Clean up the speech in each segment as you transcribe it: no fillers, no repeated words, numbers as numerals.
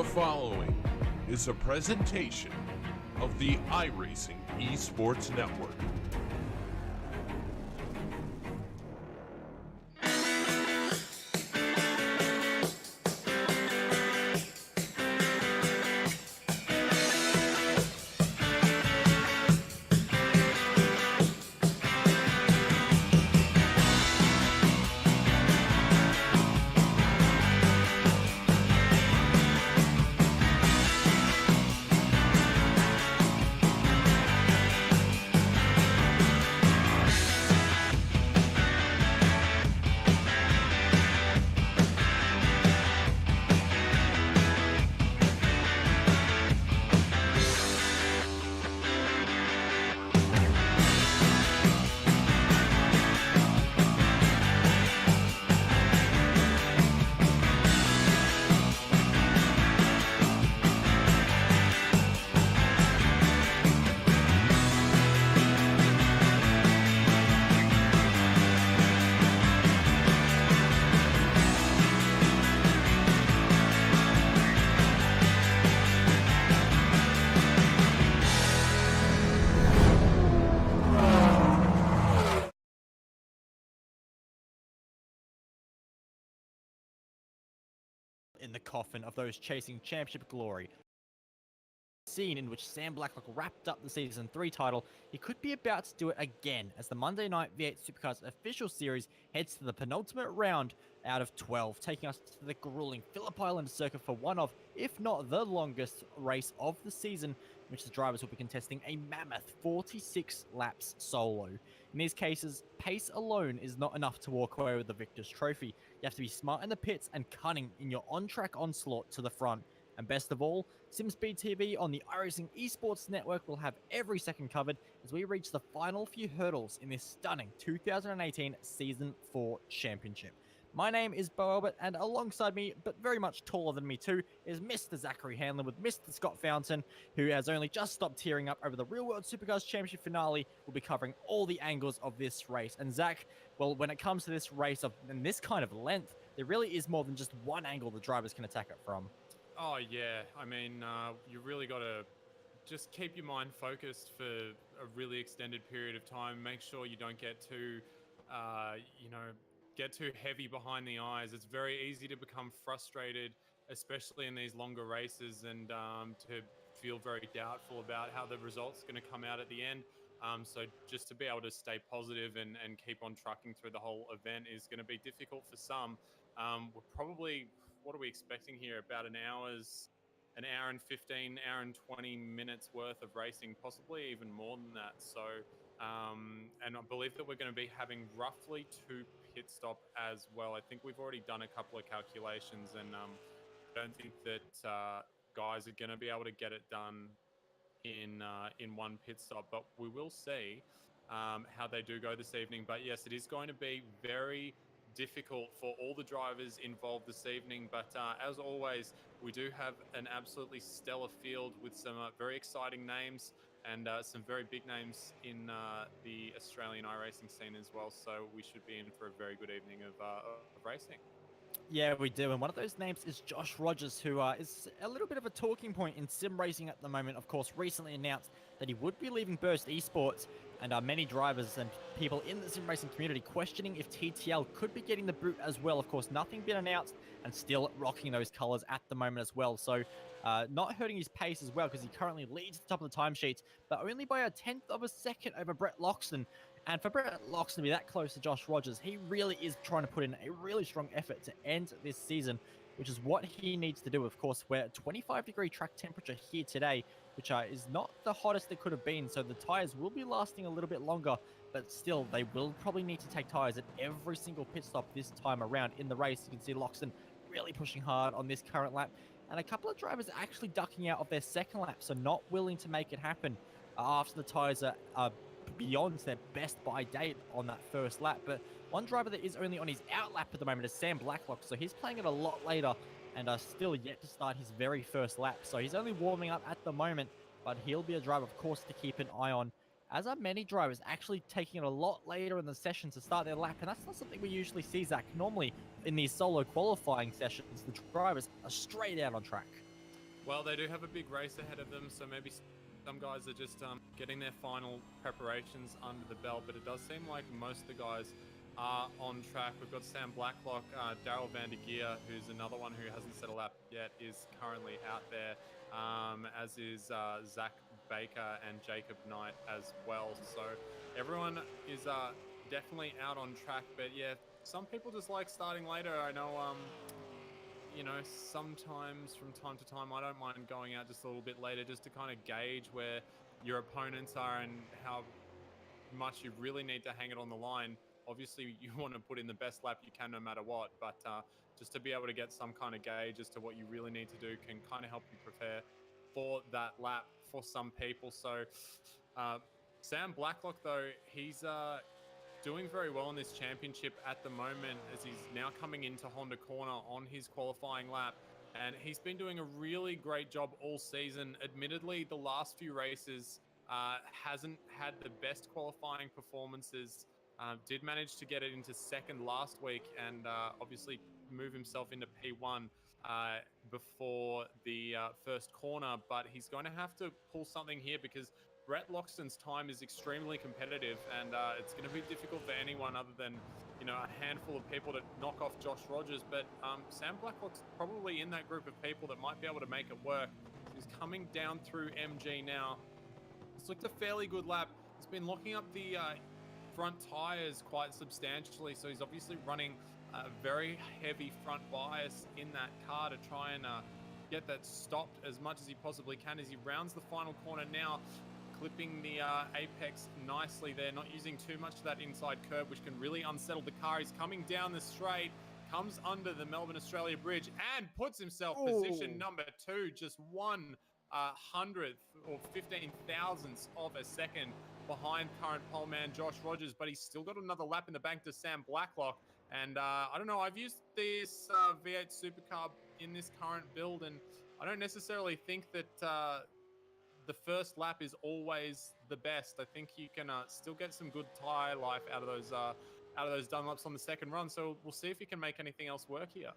following is a presentation of the iRacing Esports Network. In the coffin of those chasing championship glory. Scene in which Sam Blacklock wrapped up the Season 3 title, he could be about to do it again as the Monday night V8 Supercars official series heads to the penultimate round out of 12, taking us to the grueling Phillip Island circuit for one of, if not the longest race of the season, in which the drivers will be contesting a mammoth 46 laps solo. In these cases, pace alone is not enough to walk away with the victor's trophy. You have to be smart in the pits and cunning in your on-track onslaught to the front. And best of all, SimSpeed TV on the iRacing Esports Network will have every second covered as we reach the final few hurdles in this stunning 2018 Season 4 Championship. My name is Bo Albert, and alongside me, but very much taller than me too, is Mr. Zachary Hanlon with Mr. Scott Fountain, who has only just stopped tearing up over the Real World Supercars Championship finale. We'll be covering all the angles of this race. And Zach, well, when it comes to this race in this kind of length, there really is more than just one angle the drivers can attack it from. Oh, yeah. I mean, you really got to just keep your mind focused for a really extended period of time. Make sure you don't get too, get too heavy behind the eyes. It's very easy to become frustrated, especially in these longer races, and to feel very doubtful about how the result's going to come out at the end. So just to be able to stay positive and keep on trucking through the whole event is going to be difficult for some. We're probably... What are we expecting here? About an hour and 15, hour and 20 minutes worth of racing, possibly even more than that. So, and I believe that we're going to be having roughly 2 pit stop as well. I think we've already done a couple of calculations, and I don't think that guys are going to be able to get it done in one pit stop, but we will see how they do go this evening. But yes, it is going to be very difficult for all the drivers involved this evening, but as always, we do have an absolutely stellar field with some very exciting names and some very big names in the Australian iRacing scene as well, so we should be in for a very good evening of racing. Yeah, we do, and one of those names is Josh Rogers, who is a little bit of a talking point in sim racing at the moment. Of course, recently announced that he would be leaving Burst Esports, and many drivers and people in the sim racing community questioning if TTL could be getting the boot as well. Of course, nothing been announced, and still rocking those colors at the moment as well. So not hurting his pace as well, because he currently leads the top of the timesheets, but only by a 10th of a second over Brett Loxton. And for Brett Loxton to be that close to Josh Rogers, he really is trying to put in a really strong effort to end this season, which is what he needs to do. Of course, we're at 25-degree track temperature here today, which is not the hottest it could have been, so the tires will be lasting a little bit longer, but still, they will probably need to take tires at every single pit stop this time around in the race. You can see Loxton really pushing hard on this current lap, and a couple of drivers actually ducking out of their second lap, so not willing to make it happen after the tires are beyond their best by date on that first lap. But one driver that is only on his out lap at the moment is Sam Blacklock, so he's playing it a lot later and still yet to start his very first lap. So he's only warming up at the moment, but he'll be a driver, of course, to keep an eye on, as are many drivers actually taking it a lot later in the session to start their lap. And that's not something we usually see, Zach. Normally in these solo qualifying sessions, the drivers are straight out on track. Well, they do have a big race ahead of them, so maybe some guys are just getting their final preparations under the belt, but it does seem like most of the guys are on track. We've got Sam Blacklock, Daryl Van der Geer, who's another one who hasn't set a lap yet, is currently out there, as is Zach Baker and Jacob Knight as well. So everyone is definitely out on track, but yeah, some people just like starting later. I know you know, sometimes from time to time, I don't mind going out just a little bit later just to kind of gauge where your opponents are and how much you really need to hang it on the line. Obviously, you want to put in the best lap you can no matter what, but just to be able to get some kind of gauge as to what you really need to do can kind of help you prepare for that lap for some people. So Sam Blacklock, though, he's doing very well in this championship at the moment, as he's now coming into Honda Corner on his qualifying lap, and he's been doing a really great job all season. Admittedly, the last few races hasn't had the best qualifying performances. Did manage to get it into second last week, and obviously move himself into P1 before the first corner, but he's going to have to pull something here because Brett Loxton's time is extremely competitive, and it's going to be difficult for anyone other than, you know, a handful of people to knock off Josh Rogers. But Sam Blacklock's probably in that group of people that might be able to make it work. He's coming down through MG now. It's looked a fairly good lap. He's been locking up the front tires quite substantially, so he's obviously running a very heavy front bias in that car to try and get that stopped as much as he possibly can as he rounds the final corner now, clipping the apex nicely there, not using too much of that inside curb, which can really unsettle the car. He's coming down the straight, comes under the Melbourne Australia Bridge, and puts himself position number 2, just 1/100th or 15 thousandths of a second behind current pole man Josh Rogers, but he's still got another lap in the bank to Sam Blacklock. And I don't know, I've used this V8 Supercar in this current build, and I don't necessarily think that the first lap is always the best. I think you can still get some good tire life out of those Dunlops on the second run. So we'll see if you can make anything else work here.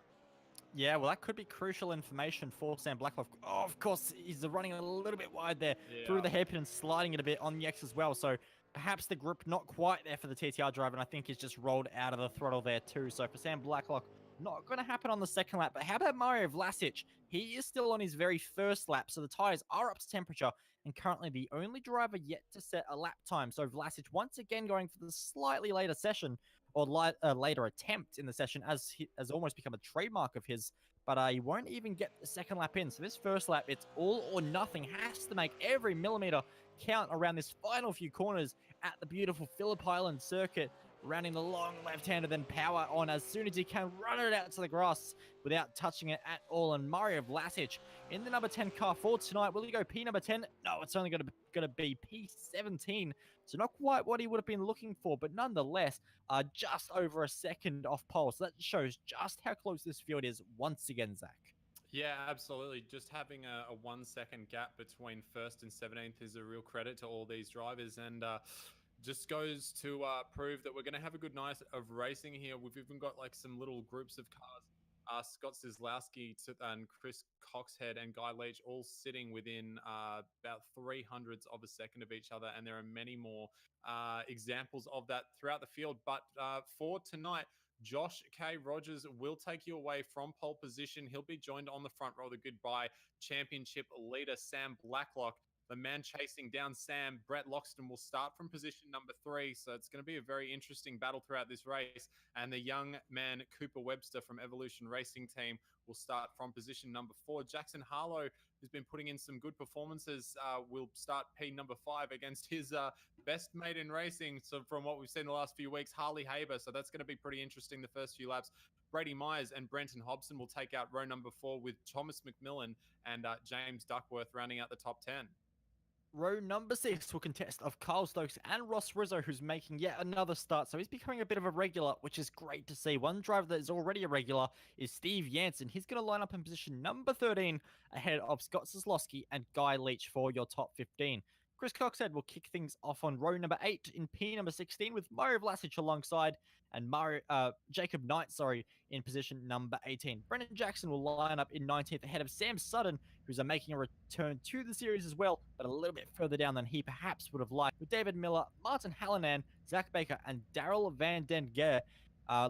Yeah, well, that could be crucial information for Sam Blacklock. Oh, of course, he's running a little bit wide there through the hairpin and sliding it a bit on the X as well. So perhaps the grip not quite there for the TTR driver, and I think he's just rolled out of the throttle there too. So for Sam Blacklock, not going to happen on the second lap. But how about Mario Vlasic? He is still on his very first lap, so the tires are up to temperature, and currently the only driver yet to set a lap time. So Vlasic once again going for the slightly later session, or later attempt in the session, as has almost become a trademark of his. But he won't even get the second lap in. So this first lap, it's all or nothing. Has to make every millimeter count around this final few corners at the beautiful Phillip Island circuit. Rounding the long left-hander, then power on as soon as he can, run it out to the grass without touching it at all. And Mario Vlasic in the number 10 car for tonight. Will he go P number 10? No, it's only going to be P17. So not quite what he would have been looking for, but nonetheless, just over a second off pole. So that shows just how close this field is once again, Zach. Yeah, absolutely. Just having a 1 second gap between first and 17th is a real credit to all these drivers, and just goes to prove that we're going to have a good night of racing here. We've even got like some little groups of cars. Scott Zizlowski and Chris Coxhead and Guy Leach all sitting within about 300ths of a second of each other. And there are many more examples of that throughout the field. But for tonight, Josh K. Rogers will take you away from pole position. He'll be joined on the front row, the goodbye championship leader, Sam Blacklock. The man chasing down Sam, Brett Loxton, will start from position number 3. So it's going to be a very interesting battle throughout this race. And the young man, Cooper Webster from Evolution Racing Team, will start from position number 4. Jackson Harlow, who's been putting in some good performances, will start P number 5 against his best mate in racing. So from what we've seen the last few weeks, Harley Haber. So that's going to be pretty interesting the first few laps. Brady Myers and Brenton Hobson will take out row number 4 with Thomas McMillan and James Duckworth rounding out the top 10. Row number 6 will contest of Carl Stokes and Ross Rizzo, who's making yet another start. So he's becoming a bit of a regular, which is great to see. One driver that is already a regular is Steve Jansen. He's going to line up in position number 13 ahead of Scott Zizlowski and Guy Leach for your top 15. Chris Coxhead will kick things off on row number 8 in P number 16 with Mario Vlasic alongside, and Jacob Knight, in position number 18. Brendan Jackson will line up in 19th ahead of Sam Sutton, who's making a return to the series as well, but a little bit further down than he perhaps would have liked, with David Miller, Martin Hallinan, Zach Baker, and Daryl Van Den Geer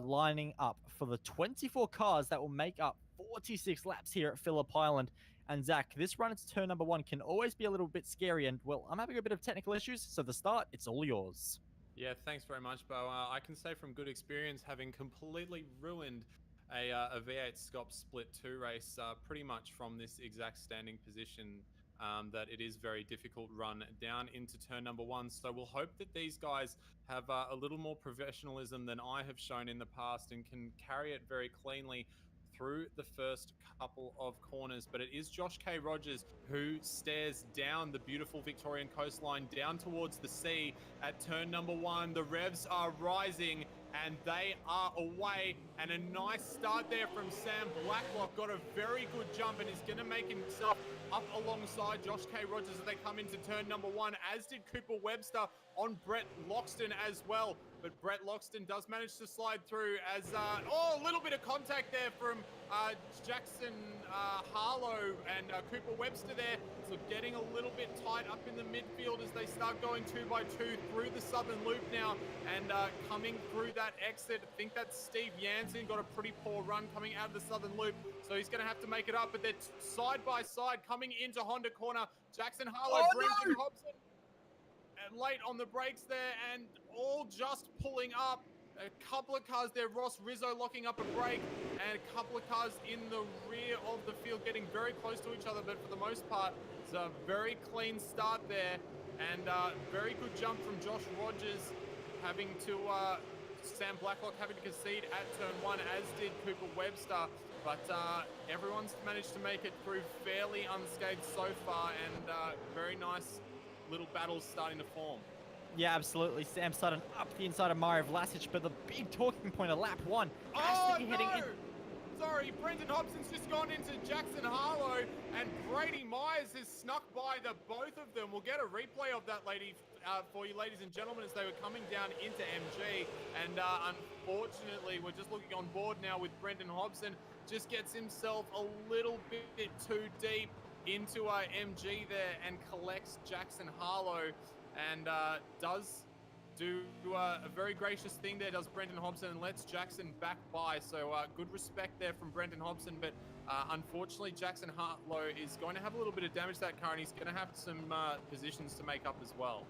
lining up for the 24 cars that will make up 46 laps here at Phillip Island. And Zach, this run into turn number 1 can always be a little bit scary, and well, I'm having a bit of technical issues, so the start, it's all yours. Yeah, thanks very much, Bo. I can say from good experience, having completely ruined a V8 Scop Split 2 race pretty much from this exact standing position, that it is very difficult run down into turn number 1. So we'll hope that these guys have a little more professionalism than I have shown in the past and can carry it very cleanly through the first couple of corners. But it is Josh K. Rogers who stares down the beautiful Victorian coastline down towards the sea at turn number 1. The revs are rising and they are away, and a nice start there from Sam Blacklock. Got a very good jump and is going to make himself up alongside Josh K. Rogers as they come into turn number 1, as did Cooper Webster on Brett Loxton as well. But Brett Loxton does manage to slide through as, a little bit of contact there from Jackson Harlow and Cooper Webster there. So getting a little bit tight up in the midfield as they start going 2 by 2 through the southern loop now, and coming through that exit. I think that's Steve Jansen, got a pretty poor run coming out of the southern loop, so he's going to have to make it up. But they're side by side coming into Honda corner. Jackson Harlow, Brendan Hobson, late on the brakes there, and all just pulling up. A couple of cars there, Ross Rizzo locking up a brake, and a couple of cars in the rear of the field getting very close to each other, but for the most part, it's a very clean start there, and very good jump from Josh Rogers, having to, Sam Blacklock having to concede at turn 1, as did Cooper Webster, but everyone's managed to make it through fairly unscathed so far, and very nice little battles starting to form. Yeah, absolutely. Sam Sutton up the inside of Mario Vlasic, but the big talking point of lap 1 has to be heading in. Sorry, Brendan Hobson's just gone into Jackson Harlow, and Brady Myers has snuck by the both of them. We'll get a replay of that for you, ladies and gentlemen, as they were coming down into MG. And unfortunately, we're just looking on board now with Brendan Hobson. Just gets himself a little bit too deep into MG there and collects Jackson Harlow, and does do a very gracious thing there, does Brendan Hobson, and lets Jackson back by. So good respect there from Brendan Hobson, but unfortunately Jackson Harlow is going to have a little bit of damage to that car, and he's going to have some positions to make up as well.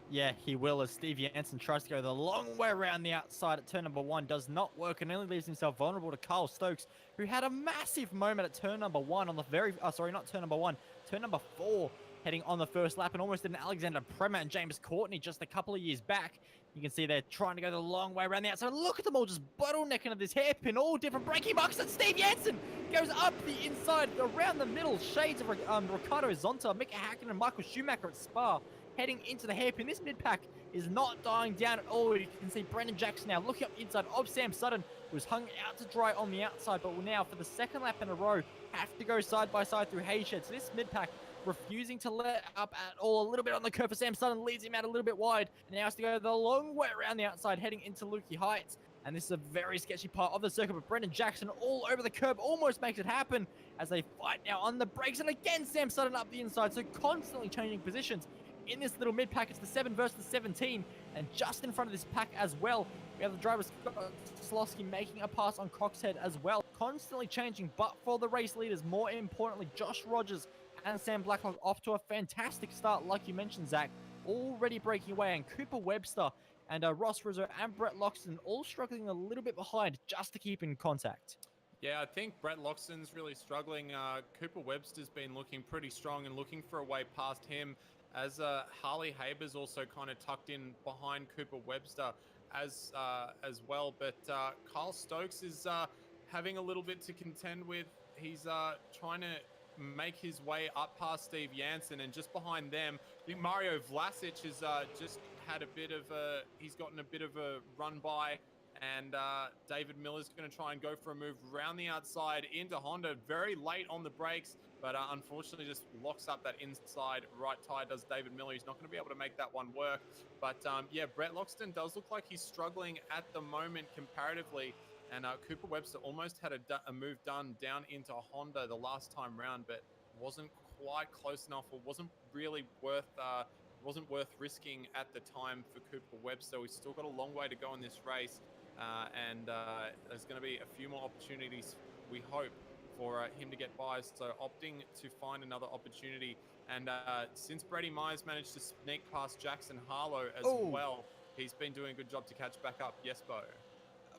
Yeah, he will, as Steve Jansen tries to go the long way around the outside at turn number 1. Does not work and only leaves himself vulnerable to Carl Stokes, who had a massive moment at turn number 1 on the very... sorry, not turn number 1. Turn number 4, heading on the first lap, and almost did an Alexander Premat and James Courtney just a couple of years back. You can see they're trying to go the long way around the outside. Look at them all just bottlenecking at this hairpin, all different braking boxes. And Steve Jansen goes up the inside, around the middle. Shades of Ricardo Zonta, Mika Hakkinen, and Michael Schumacher at Spa, heading into the hairpin. This mid-pack is not dying down at all. You can see Brendan Jackson now looking up the inside of Sam Sutton, who's hung out to dry on the outside, but will now, for the second lap in a row, have to go side by side through Hayshed. So this mid-pack refusing to let up at all. A little bit on the curve for Sam Sutton, leads him out a little bit wide, and now has to go the long way around the outside, heading into Lukey Heights. And this is a very sketchy part of the circuit, but Brendan Jackson all over the curb almost makes it happen as they fight now on the brakes. And again, Sam Sutton up the inside, so constantly changing positions. In this little mid-pack, it's the 7 versus the 17, and just in front of this pack as well, we have the driver Slosky making a pass on Coxhead as well, constantly changing, but for the race leaders, more importantly, Josh Rogers and Sam Blacklock off to a fantastic start, like you mentioned, Zach, already breaking away, and Cooper Webster and Ross Rizzo and Brett Loxton all struggling a little bit behind just to keep in contact. Yeah, I think Brett Loxton's really struggling. Cooper Webster's been looking pretty strong and looking for a way past him, as Harley Haber's also kind of tucked in behind Cooper Webster as well. But Kyle Stokes is having a little bit to contend with. He's trying to make his way up past Steve Jansen, and just behind them, I think Mario Vlasic has just had a bit of a, he's gotten a bit of a run by, and David Miller's going to try and go for a move around the outside into Honda, very late on the brakes, but unfortunately just locks up that inside right tire, does David Miller. He's not going to be able to make that one work. But yeah, Brett Loxton does look like he's struggling at the moment comparatively, and Cooper Webster almost had a move done down into Honda the last time round, but wasn't quite close enough, or wasn't really wasn't worth risking at the time for Cooper Webster. We've still got a long way to go in this race, and there's going to be a few more opportunities, we hope, for him to get by. So opting to find another opportunity. And since Brady Myers managed to sneak past Jackson Harlow as well, he's been doing a good job to catch back up. Yes, Bo?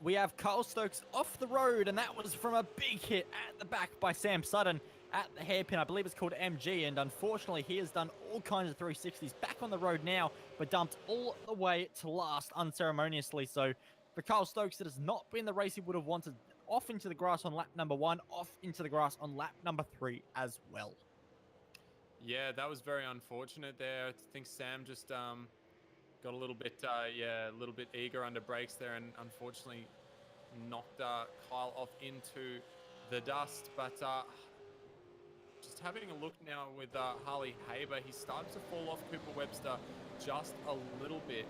We have Carl Stokes off the road, and that was from a big hit at the back by Sam Sutton at the hairpin. I believe it's called MG, and unfortunately he has done all kinds of 360s. Back on the road now, but dumped all the way to last unceremoniously. So for Carl Stokes, it has not been the race he would have wanted. Off into the grass on lap number 1, off into the grass on lap number 3 as well. Yeah, that was very unfortunate there. I think Sam just got a little bit, a little bit eager under brakes there, and unfortunately knocked Kyle off into the dust. But just having a look now with Harley Haber, he starts to fall off Cooper Webster just a little bit,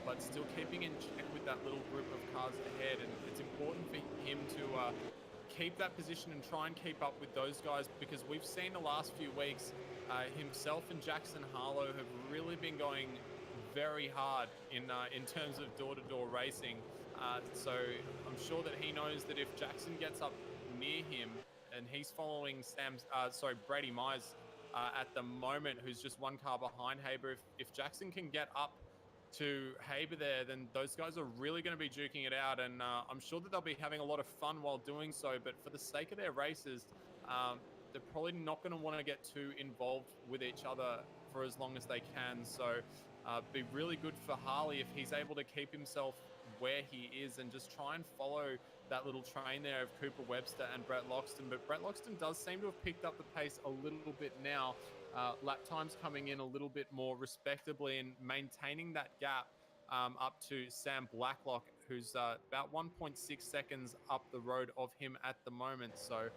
but still keeping in check with that little group of cars ahead. And it's important for him to keep that position and try and keep up with those guys, because we've seen the last few weeks himself and Jackson Harlow have really been going very hard in terms of door-to-door racing. So I'm sure that he knows that if Jackson gets up near him, and he's following Brady Myers at the moment, who's just one car behind Haber. If Jackson can get up to Haber there, then those guys are really going to be duking it out, and I'm sure that they'll be having a lot of fun while doing so. But for the sake of their races, they're probably not going to want to get too involved with each other for as long as they can. So be really good for Harley if he's able to keep himself where he is and just try and follow that little train there of Cooper Webster and Brett Loxton. But Brett Loxton does seem to have picked up the pace a little bit now. Lap times coming in a little bit more respectably and maintaining that gap up to Sam Blacklock, who's about 1.6 seconds up the road of him at the moment. So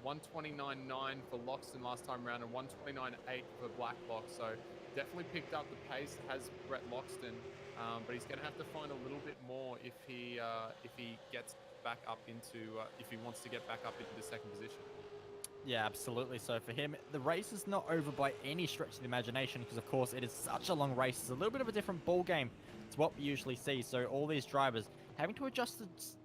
129.9 for Loxton last time around and 129.8 for Blacklock. So definitely picked up the pace, has Brett Loxton, but he's going to have to find a little bit more if he gets back up into if he wants to get back up into the second position. Yeah, absolutely. So for him, the race is not over by any stretch of the imagination, because of course it is such a long race. It's a little bit of a different ball game to what we usually see. So all these drivers having to adjust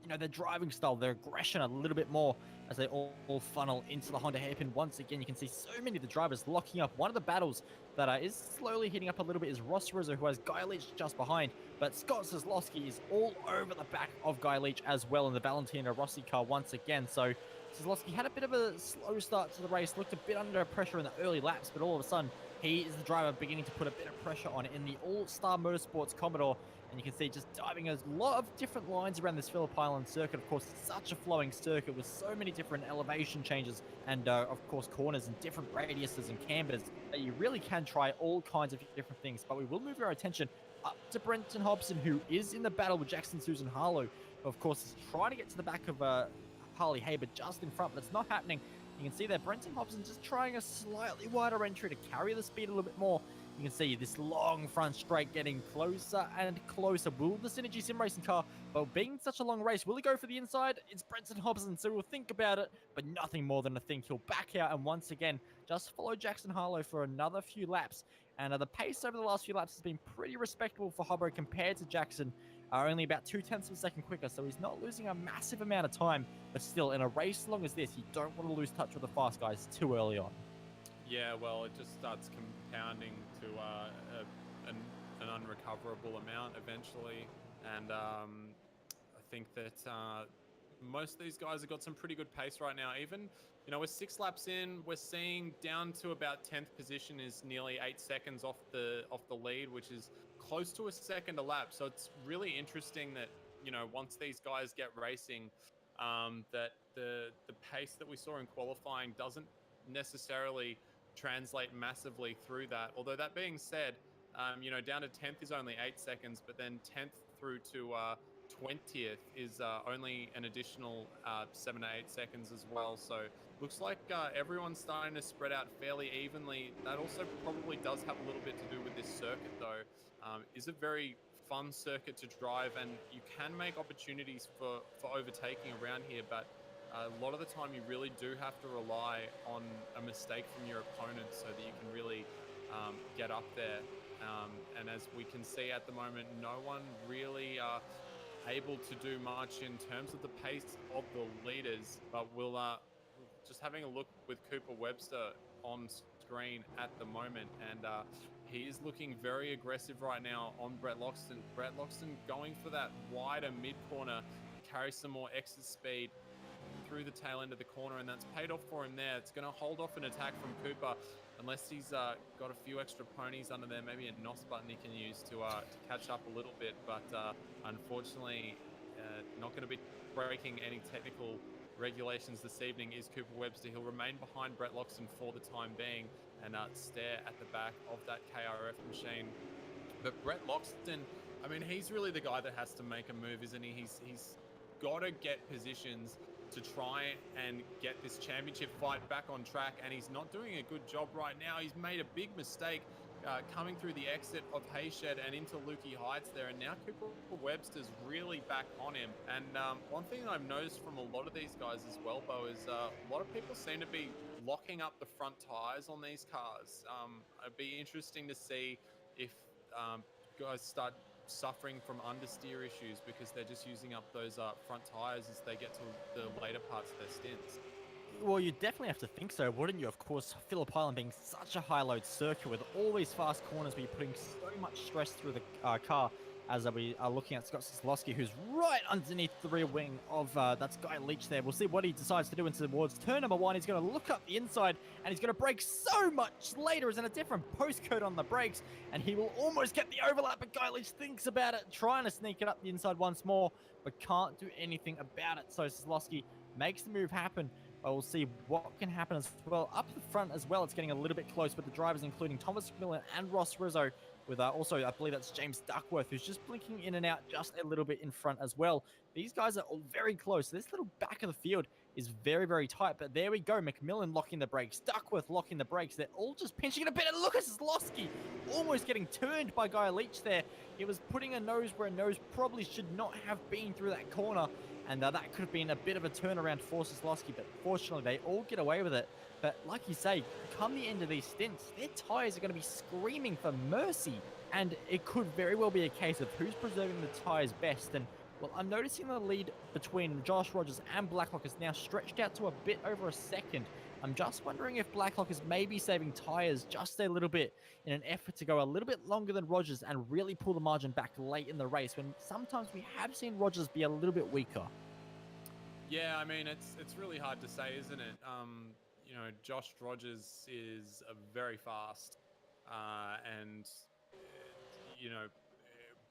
their driving style, their aggression a little bit more as they all funnel into the Honda hairpin. Once again, you can see so many of the drivers locking up. One of the battles that is slowly heating up a little bit is Ross Rizzo, who has Guy Leach just behind, but Scott Zaslowski is all over the back of Guy Leach as well in the Valentino Rossi car once again. So Zaslowski had a bit of a slow start to the race, looked a bit under pressure in the early laps, but all of a sudden, he is the driver beginning to put a bit of pressure on it in the All-Star Motorsports Commodore. And you can see just diving a lot of different lines around this Phillip Island circuit. Of course, it's such a flowing circuit with so many different elevation changes and, of course, corners and different radiuses and cambers that you really can try all kinds of different things. But we will move our attention up to Brenton Hobson, who is in the battle with Jackson Susan Harlow. Of course, is trying to get to the back of Harley Haber just in front, but it's not happening. You can see that Brenton Hobson just trying a slightly wider entry to carry the speed a little bit more. You can see this long front straight getting closer and closer. Will the Synergy Sim Racing car, but being such a long race, will he go for the inside? It's Brenton Hobson, so we'll think about it, but nothing more than a think. He'll back out and once again just follow Jackson Harlow for another few laps. And the pace over the last few laps has been pretty respectable for Hobbo compared to Jackson. Only about 0.2 of a second quicker, so he's not losing a massive amount of time. But still, in a race long as this, you don't want to lose touch with the fast guys too early on. Yeah, well, it just starts compounding to an unrecoverable amount eventually. And I think that most of these guys have got some pretty good pace right now. Even, we're 6 laps in, we're seeing down to about 10th position is nearly 8 seconds off the lead, which is close to a second a lap. So it's really interesting that, once these guys get racing, that the pace that we saw in qualifying doesn't necessarily translate massively through that. Although that being said, down to 10th is only 8 seconds, but then 10th through to 20th is only an additional 7 to 8 seconds as well. So looks like everyone's starting to spread out fairly evenly. That also probably does have a little bit to do with this circuit though. Is a very fun circuit to drive, and you can make opportunities for overtaking around here, but A lot of the time you really do have to rely on a mistake from your opponent so that you can really get up there. And as we can see at the moment, no one really able to do much in terms of the pace of the leaders. But we'll just having a look with Cooper Webster on screen at the moment, and he is looking very aggressive right now on Brett Loxton. Brett Loxton going for that wider mid corner, carry some more exit speed through the tail end of the corner, and that's paid off for him there. It's going to hold off an attack from Cooper unless he's got a few extra ponies under there, maybe a NOS button he can use to catch up a little bit. But unfortunately, not going to be breaking any technical regulations this evening is Cooper Webster. He'll remain behind Brett Loxton for the time being and stare at the back of that KRF machine. But Brett Loxton, I mean, he's really the guy that has to make a move, isn't he? He's got to get positions to try and get this championship fight back on track, and he's not doing a good job right now. He's made a big mistake coming through the exit of Hayshed and into Lukey Heights there, and now Cooper Webster's really back on him. And one thing that I've noticed from a lot of these guys as well, Bo, is a lot of people seem to be locking up the front tires on these cars. It'd be interesting to see if guys start suffering from understeer issues because they're just using up those front tires as they get to the later parts of their stints. Well, you definitely have to think so, wouldn't you? Of course, Phillip Island being such a high-load circuit with all these fast corners where you're putting so much stress through the car, as we are looking at Scott Sislowski, who's right underneath the rear wing of that Guy Leach there. We'll see what he decides to do into towards turn number 1. He's going to look up the inside, and he's going to brake so much later. He's in a different postcode on the brakes, and he will almost get the overlap, but Guy Leach thinks about it, trying to sneak it up the inside once more, but can't do anything about it. So Sislowski makes the move happen. But we'll see what can happen as well. Up the front as well, it's getting a little bit close with the drivers, including Thomas McMillan and Ross Rizzo, with also, I believe that's James Duckworth, who's just blinking in and out just a little bit in front as well. These guys are all very close. This little back of the field is very, very tight. But there we go. McMillan locking the brakes. Duckworth locking the brakes. They're all just pinching it a bit. And look at Sislowski almost getting turned by Guy Leach there. He was putting a nose where a nose probably should not have been through that corner. And that could have been a bit of a turnaround for Sislowski, but fortunately they all get away with it. But like you say, come the end of these stints, their tyres are going to be screaming for mercy. And it could very well be a case of who's preserving the tyres best. And well, I'm noticing the lead between Josh Rogers and Blacklock is now stretched out to a bit over a second. I'm just wondering if Blacklock is maybe saving tyres just a little bit in an effort to go a little bit longer than Rogers and really pull the margin back late in the race, when sometimes we have seen Rogers be a little bit weaker. Yeah, I mean, it's really hard to say, isn't it? You know, Josh Rogers is very fast, and you know,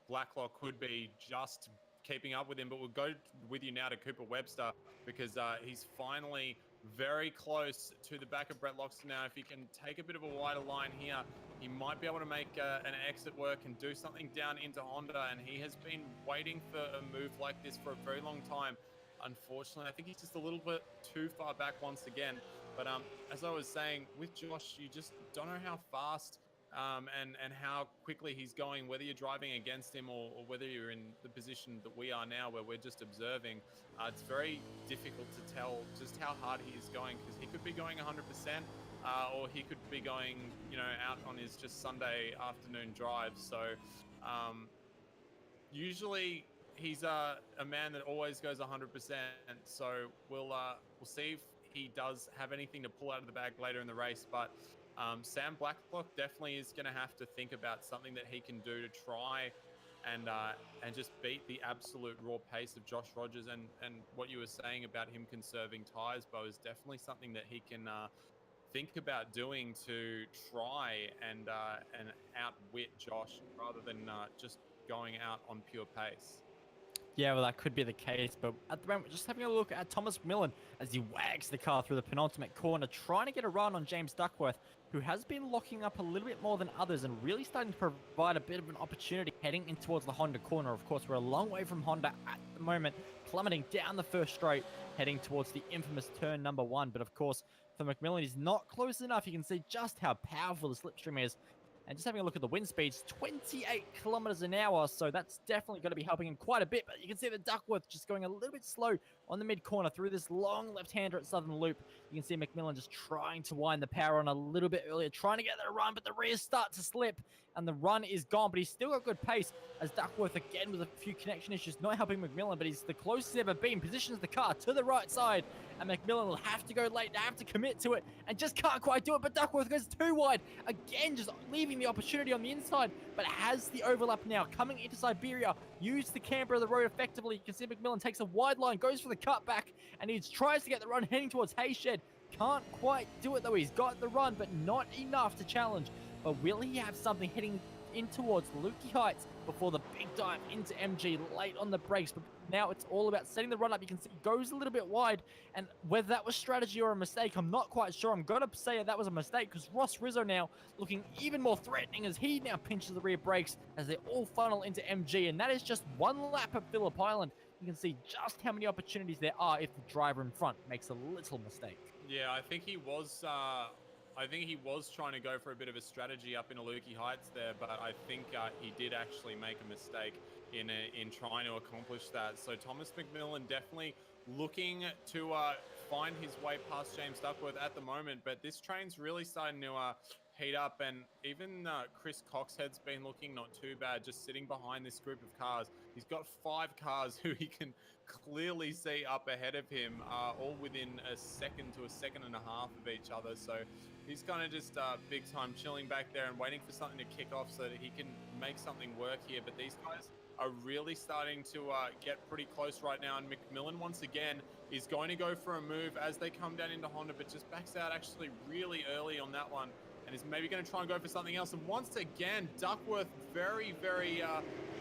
Blacklock could be just keeping up with him. But we'll go with you now to Cooper Webster, because he's finally very close to the back of Brett Loxton now. If he can take a bit of a wider line here, he might be able to make an exit work and do something down into Honda. And he has been waiting for a move like this for a very long time. Unfortunately, I think he's just a little bit too far back once again. But as I was saying, with Josh, you just don't know how fast and how quickly he's going, whether you're driving against him or whether you're in the position that we are now where we're just observing. It's very difficult to tell just how hard he is going, because he could be going 100% or he could be going, you know, out on his just Sunday afternoon drive. So usually he's a man that always goes 100%. So we'll see if he does have anything to pull out of the bag later in the race. But Sam Blacklock definitely is going to have to think about something that he can do to try and just beat the absolute raw pace of Josh Rogers. And what you were saying about him conserving tyres, Bo, is definitely something that he can think about doing to try and outwit Josh rather than just going out on pure pace. Yeah, well, that could be the case, but at the moment, just having a look at Thomas McMillan as he wags the car through the penultimate corner, trying to get a run on James Duckworth, who has been locking up a little bit more than others and really starting to provide a bit of an opportunity heading in towards the Honda corner. Of course, we're a long way from Honda at the moment, plummeting down the first straight, heading towards the infamous turn number 1. But of course, for McMillan, he's not close enough. You can see just how powerful the slipstream is. And just having a look at the wind speeds, 28 kilometers an hour. So that's definitely going to be helping him quite a bit. But you can see the Duckworth just going a little bit slow on the mid corner through this long left-hander at Southern Loop. You can see McMillan just trying to wind the power on a little bit earlier, trying to get that run, but the rears start to slip, and the run is gone, but he's still got good pace, as Duckworth, again, with a few connection issues, not helping McMillan, but he's the closest he's ever been, positions the car to the right side, and McMillan will have to go late, have to commit to it, and just can't quite do it, but Duckworth goes too wide, again, just leaving the opportunity on the inside, but has the overlap now, coming into Siberia, used the camber of the road effectively. You can see McMillan takes a wide line, goes for the cutback, and he tries to get the run heading towards Hayshed. Can't quite do it though. He's got the run, but not enough to challenge. But will he have something heading in towards Lukey Heights before the big dive into MG late on the brakes? But now it's all about setting the run up. You can see it goes a little bit wide, and whether that was strategy or a mistake, I'm not quite sure. I'm going to say that was a mistake, because Ross Rizzo now looking even more threatening as he now pinches the rear brakes as they all funnel into MG, and that is just one lap of Phillip Island. You can see just how many opportunities there are if the driver in front makes a little mistake. Yeah, I think he was. I think he was trying to go for a bit of a strategy up in Lukey Heights there, but I think he did actually make a mistake in trying to accomplish that. So Thomas McMillan definitely looking to find his way past James Duckworth at the moment, but this train's really starting to heat up, and even Chris Coxhead's been looking not too bad, just sitting behind this group of cars. He's got 5 cars who he can clearly see up ahead of him, all within a second to a second and a half of each other. So he's kind of just big time chilling back there and waiting for something to kick off so that he can make something work here. But these guys are really starting to get pretty close right now, and McMillan once again is going to go for a move as they come down into Honda, but just backs out actually really early on that one, and is maybe going to try and go for something else. And once again, Duckworth very, very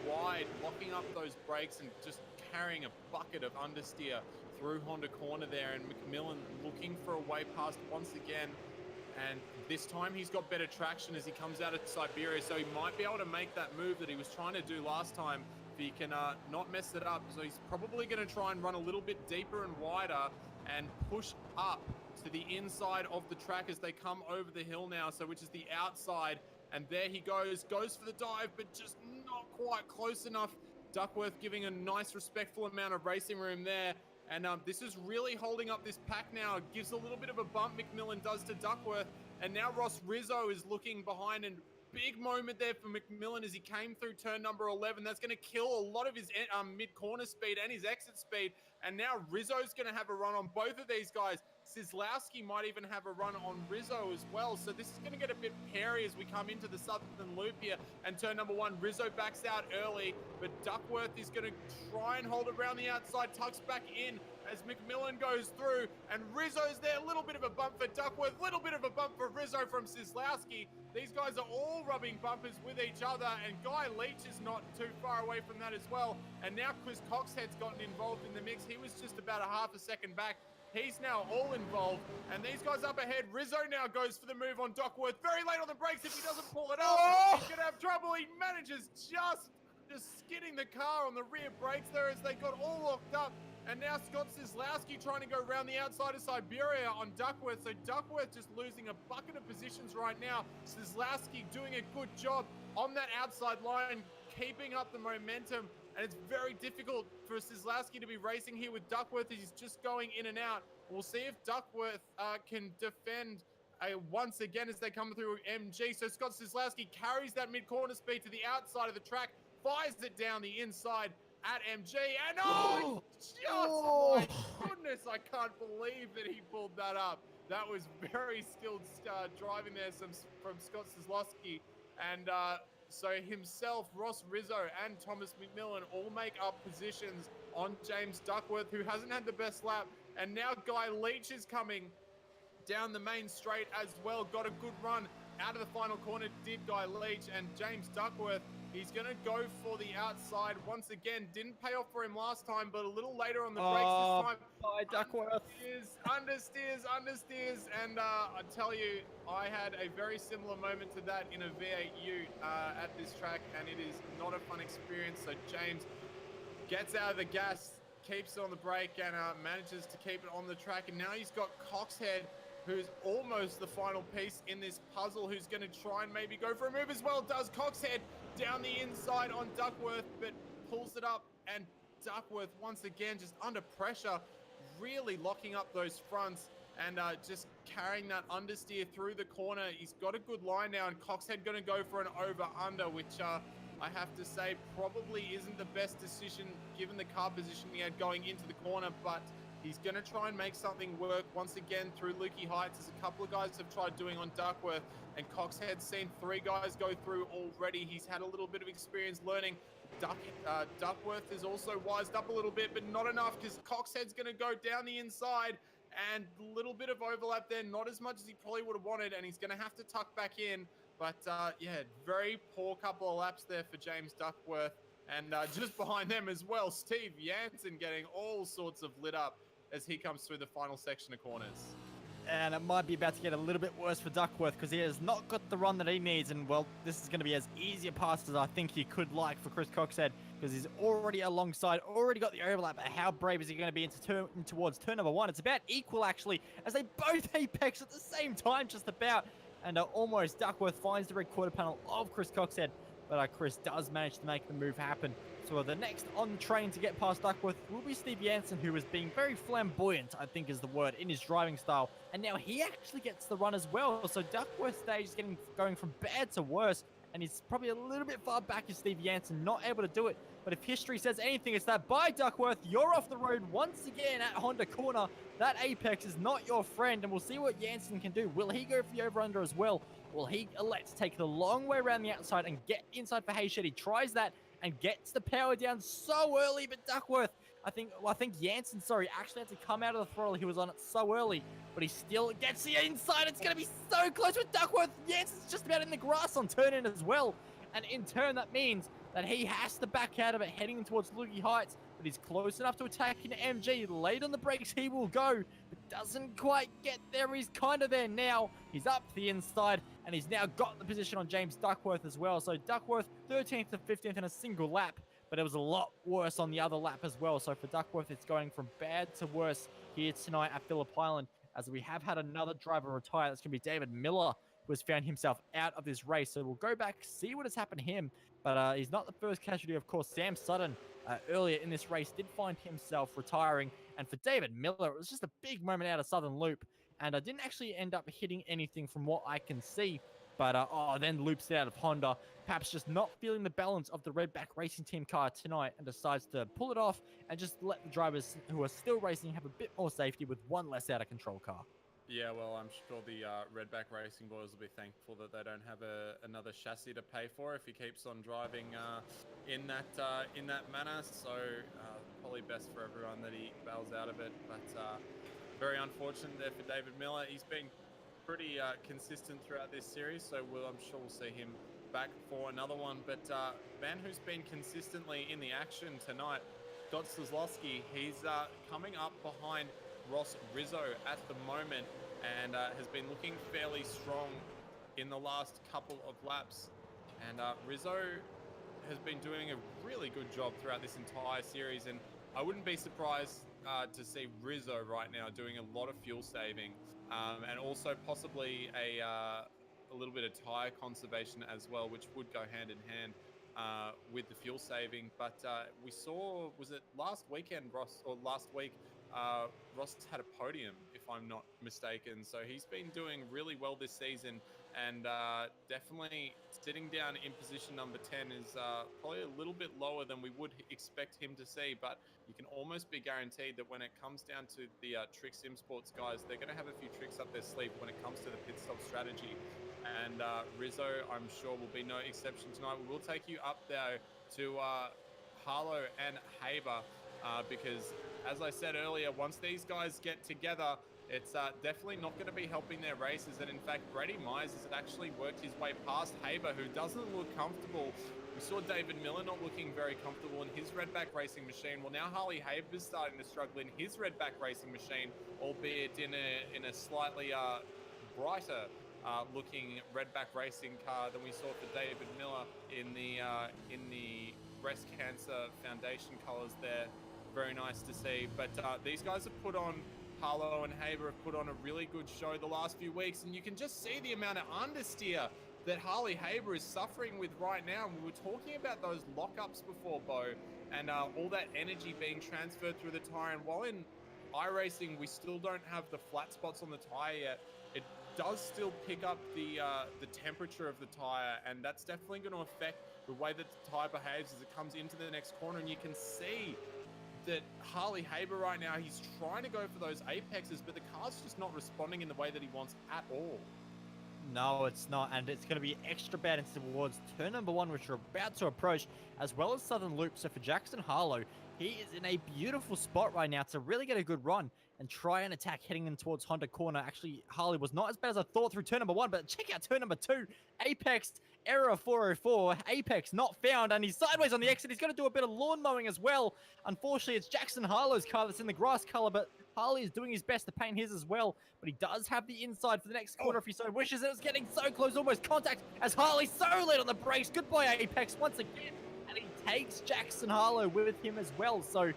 wide, locking up those brakes and just carrying a bucket of understeer through Honda corner there, and McMillan looking for a way past once again. And this time he's got better traction as he comes out of Siberia, so he might be able to make that move that he was trying to do last time if he can not mess it up. So he's probably going to try and run a little bit deeper and wider and push up to the inside of the track as they come over the hill now, so which is the outside. And there he goes for the dive, but just not quite close enough. Duckworth giving a nice respectful amount of racing room there. And this is really holding up this pack now. It gives a little bit of a bump, McMillan does to Duckworth. And now Ross Rizzo is looking behind, and big moment there for McMillan as he came through turn number 11. That's going to kill a lot of his mid-corner speed and his exit speed. And now Rizzo's going to have a run on both of these guys. Sislowski might even have a run on Rizzo as well. So this is going to get a bit hairy as we come into the southern loop here. And turn number 1, Rizzo backs out early, but Duckworth is going to try and hold it around the outside, tucks back in as McMillan goes through, and Rizzo's there. A little bit of a bump for Duckworth, little bit of a bump for Rizzo from Sislowski. These guys are all rubbing bumpers with each other, and Guy Leach is not too far away from that as well. And now Chris Coxhead's gotten involved in the mix. He was just about a half a second back. He's now all involved, and these guys up ahead. Rizzo now goes for the move on Duckworth. Very late on the brakes. If he doesn't pull it up, he's going to have trouble. He manages just skidding the car on the rear brakes there as they got all locked up. And now Scott Sislowski trying to go around the outside of Siberia on Duckworth. So Duckworth just losing a bucket of positions right now. Sislowski doing a good job on that outside line, keeping up the momentum. And it's very difficult for Sislowski to be racing here with Duckworth. He's just going in and out. We'll see if Duckworth can defend once again as they come through MG. So Scott Sislowski carries that mid-corner speed to the outside of the track, fires it down the inside at MG, and my goodness, I can't believe that he pulled that up. That was very skilled driving there from Scott Sislowski. And so himself, Ross Rizzo, and Thomas McMillan all make up positions on James Duckworth, who hasn't had the best lap. And now Guy Leach is coming down the main straight as well. Got a good run out of the final corner, did Guy Leach. And James Duckworth, he's going to go for the outside once again. Didn't pay off for him last time, but a little later on the brakes this time. Bye, Duckworth. Understeers. And I tell you, I had a very similar moment to that in a V8 Ute at this track, and it is not a fun experience. So James gets out of the gas, keeps it on the brake, and manages to keep it on the track. And now he's got Coxhead, who's almost the final piece in this puzzle, who's going to try and maybe go for a move as well. Does Coxhead down the inside on Duckworth, but pulls it up, and Duckworth once again just under pressure really locking up those fronts and just carrying that understeer through the corner. He's got a good line now, and Coxhead going to go for an over-under, which I have to say probably isn't the best decision given the car position he had going into the corner, but he's going to try and make something work once again through Lukey Heights, as a couple of guys have tried doing on Duckworth, and Coxhead's seen 3 guys go through already. He's had a little bit of experience learning. Duckworth is also wised up a little bit, but not enough, because Coxhead's going to go down the inside, and a little bit of overlap there, not as much as he probably would have wanted, and he's going to have to tuck back in. But yeah, very poor couple of laps there for James Duckworth. And just behind them as well, Steve Jansen getting all sorts of lit up as he comes through the final section of corners. And it might be about to get a little bit worse for Duckworth, because he has not got the run that he needs. And, well, this is going to be as easy a pass as I think he could like for Chris Coxhead, because he's already alongside, already got the overlap. But how brave is he going to be towards turn number 1? It's about equal, actually, as they both apex at the same time, just about. And almost Duckworth finds the red quarter panel of Chris Coxhead, but Chris does manage to make the move happen. So the next on train to get past Duckworth will be Steve Jansen, who is being very flamboyant, I think is the word, in his driving style. And now he actually gets the run as well. So Duckworth's stage is going from bad to worse, and he's probably a little bit far back as Steve Jansen, not able to do it. But if history says anything, it's that by Duckworth, you're off the road once again at Honda Corner. That apex is not your friend, and we'll see what Jansen can do. Will he go for the over-under as well? Will he elect to take the long way around the outside and get inside for Hayshed? He tries that and gets the power down so early, but Duckworth, I think Jansen, actually had to come out of the throttle. He was on it so early, but he still gets the inside. It's going to be so close with Duckworth. Jansen's just about in the grass on turn in as well. And in turn, that means that he has to back out of it, heading towards Lukey Heights, but he's close enough to attack in MG. Late on the brakes, he will go, but doesn't quite get there. He's kind of there now. He's up the inside, and he's now got the position on James Duckworth as well. So Duckworth, 13th to 15th in a single lap, but it was a lot worse on the other lap as well. So for Duckworth, it's going from bad to worse here tonight at Phillip Island, as we have had another driver retire. That's going to be David Miller, who has found himself out of this race. So we'll go back, see what has happened to him. But he's not the first casualty, of course. Sam Sutton, earlier in this race, did find himself retiring. And for David Miller, it was just a big moment out of Southern Loop. And I didn't actually end up hitting anything from what I can see. But then loops out of Honda, perhaps just not feeling the balance of the Redback Racing Team car tonight, and decides to pull it off and just let the drivers who are still racing have a bit more safety with one less out of control car. Yeah, well, I'm sure the Redback Racing boys will be thankful that they don't have another chassis to pay for if he keeps on driving in that manner. So probably best for everyone that he bails out of it. But very unfortunate there for David Miller. He's been pretty consistent throughout this series, so I'm sure we'll see him back for another one. But man who's been consistently in the action tonight, Dot Slazlowski, he's coming up behind Ross Rizzo at the moment, and has been looking fairly strong in the last couple of laps. And Rizzo has been doing a really good job throughout this entire series, and I wouldn't be surprised to see Rizzo right now doing a lot of fuel saving, and also possibly a little bit of tire conservation as well, which would go hand in hand with the fuel saving. But we saw, was it last weekend, Ross, or last week, Ross had a podium, if I'm not mistaken. So he's been doing really well this season, and definitely sitting down in position number 10 is probably a little bit lower than we would expect him to see. But you can almost be guaranteed that when it comes down to the Trick Sim Sports guys, they're going to have a few tricks up their sleeve when it comes to the pit stop strategy. And Rizzo, I'm sure, will be no exception tonight. We will take you up there to Harlow and Haber, because as I said earlier, once these guys get together, it's definitely not going to be helping their races. And in fact, Brady Myers has actually worked his way past Haber, who doesn't look comfortable. We saw David Miller not looking very comfortable in his Redback Racing machine. Well, now Harley Haber's starting to struggle in his Redback Racing machine, albeit in a slightly brighter looking Redback Racing car than we saw for David Miller in the breast cancer foundation colors there. Very nice to see. But these guys have put on, Harlow and Haber have put on a really good show the last few weeks, and you can just see the amount of understeer that Harley Haber is suffering with right now. And we were talking about those lockups before, Bo, and all that energy being transferred through the tire. And while in iRacing, we still don't have the flat spots on the tire yet. It does still pick up the temperature of the tire, and that's definitely going to affect the way that the tire behaves as it comes into the next corner. And you can see that Harley Haber right now, he's trying to go for those apexes, but the car's just not responding in the way that he wants at all. No, it's not, and it's going to be extra bad towards turn number 1, which we're about to approach, as well as Southern Loop. So for Jackson Harlow, he is in a beautiful spot right now to really get a good run and try and attack heading in towards Honda corner. Actually, Harley was not as bad as I thought through turn number 1, but check out turn number 2. Apex, error 404, Apex not found, and he's sideways on the exit. He's going to do a bit of lawn mowing as well. Unfortunately, it's Jackson Harlow's car that's in the grass color, but Harley is doing his best to paint his as well, but he does have the inside for the next corner if he so wishes. It was getting so close, almost contact, as Harley's so late on the brakes. Goodbye, Apex, once again, and he takes Jackson Harlow with him as well. So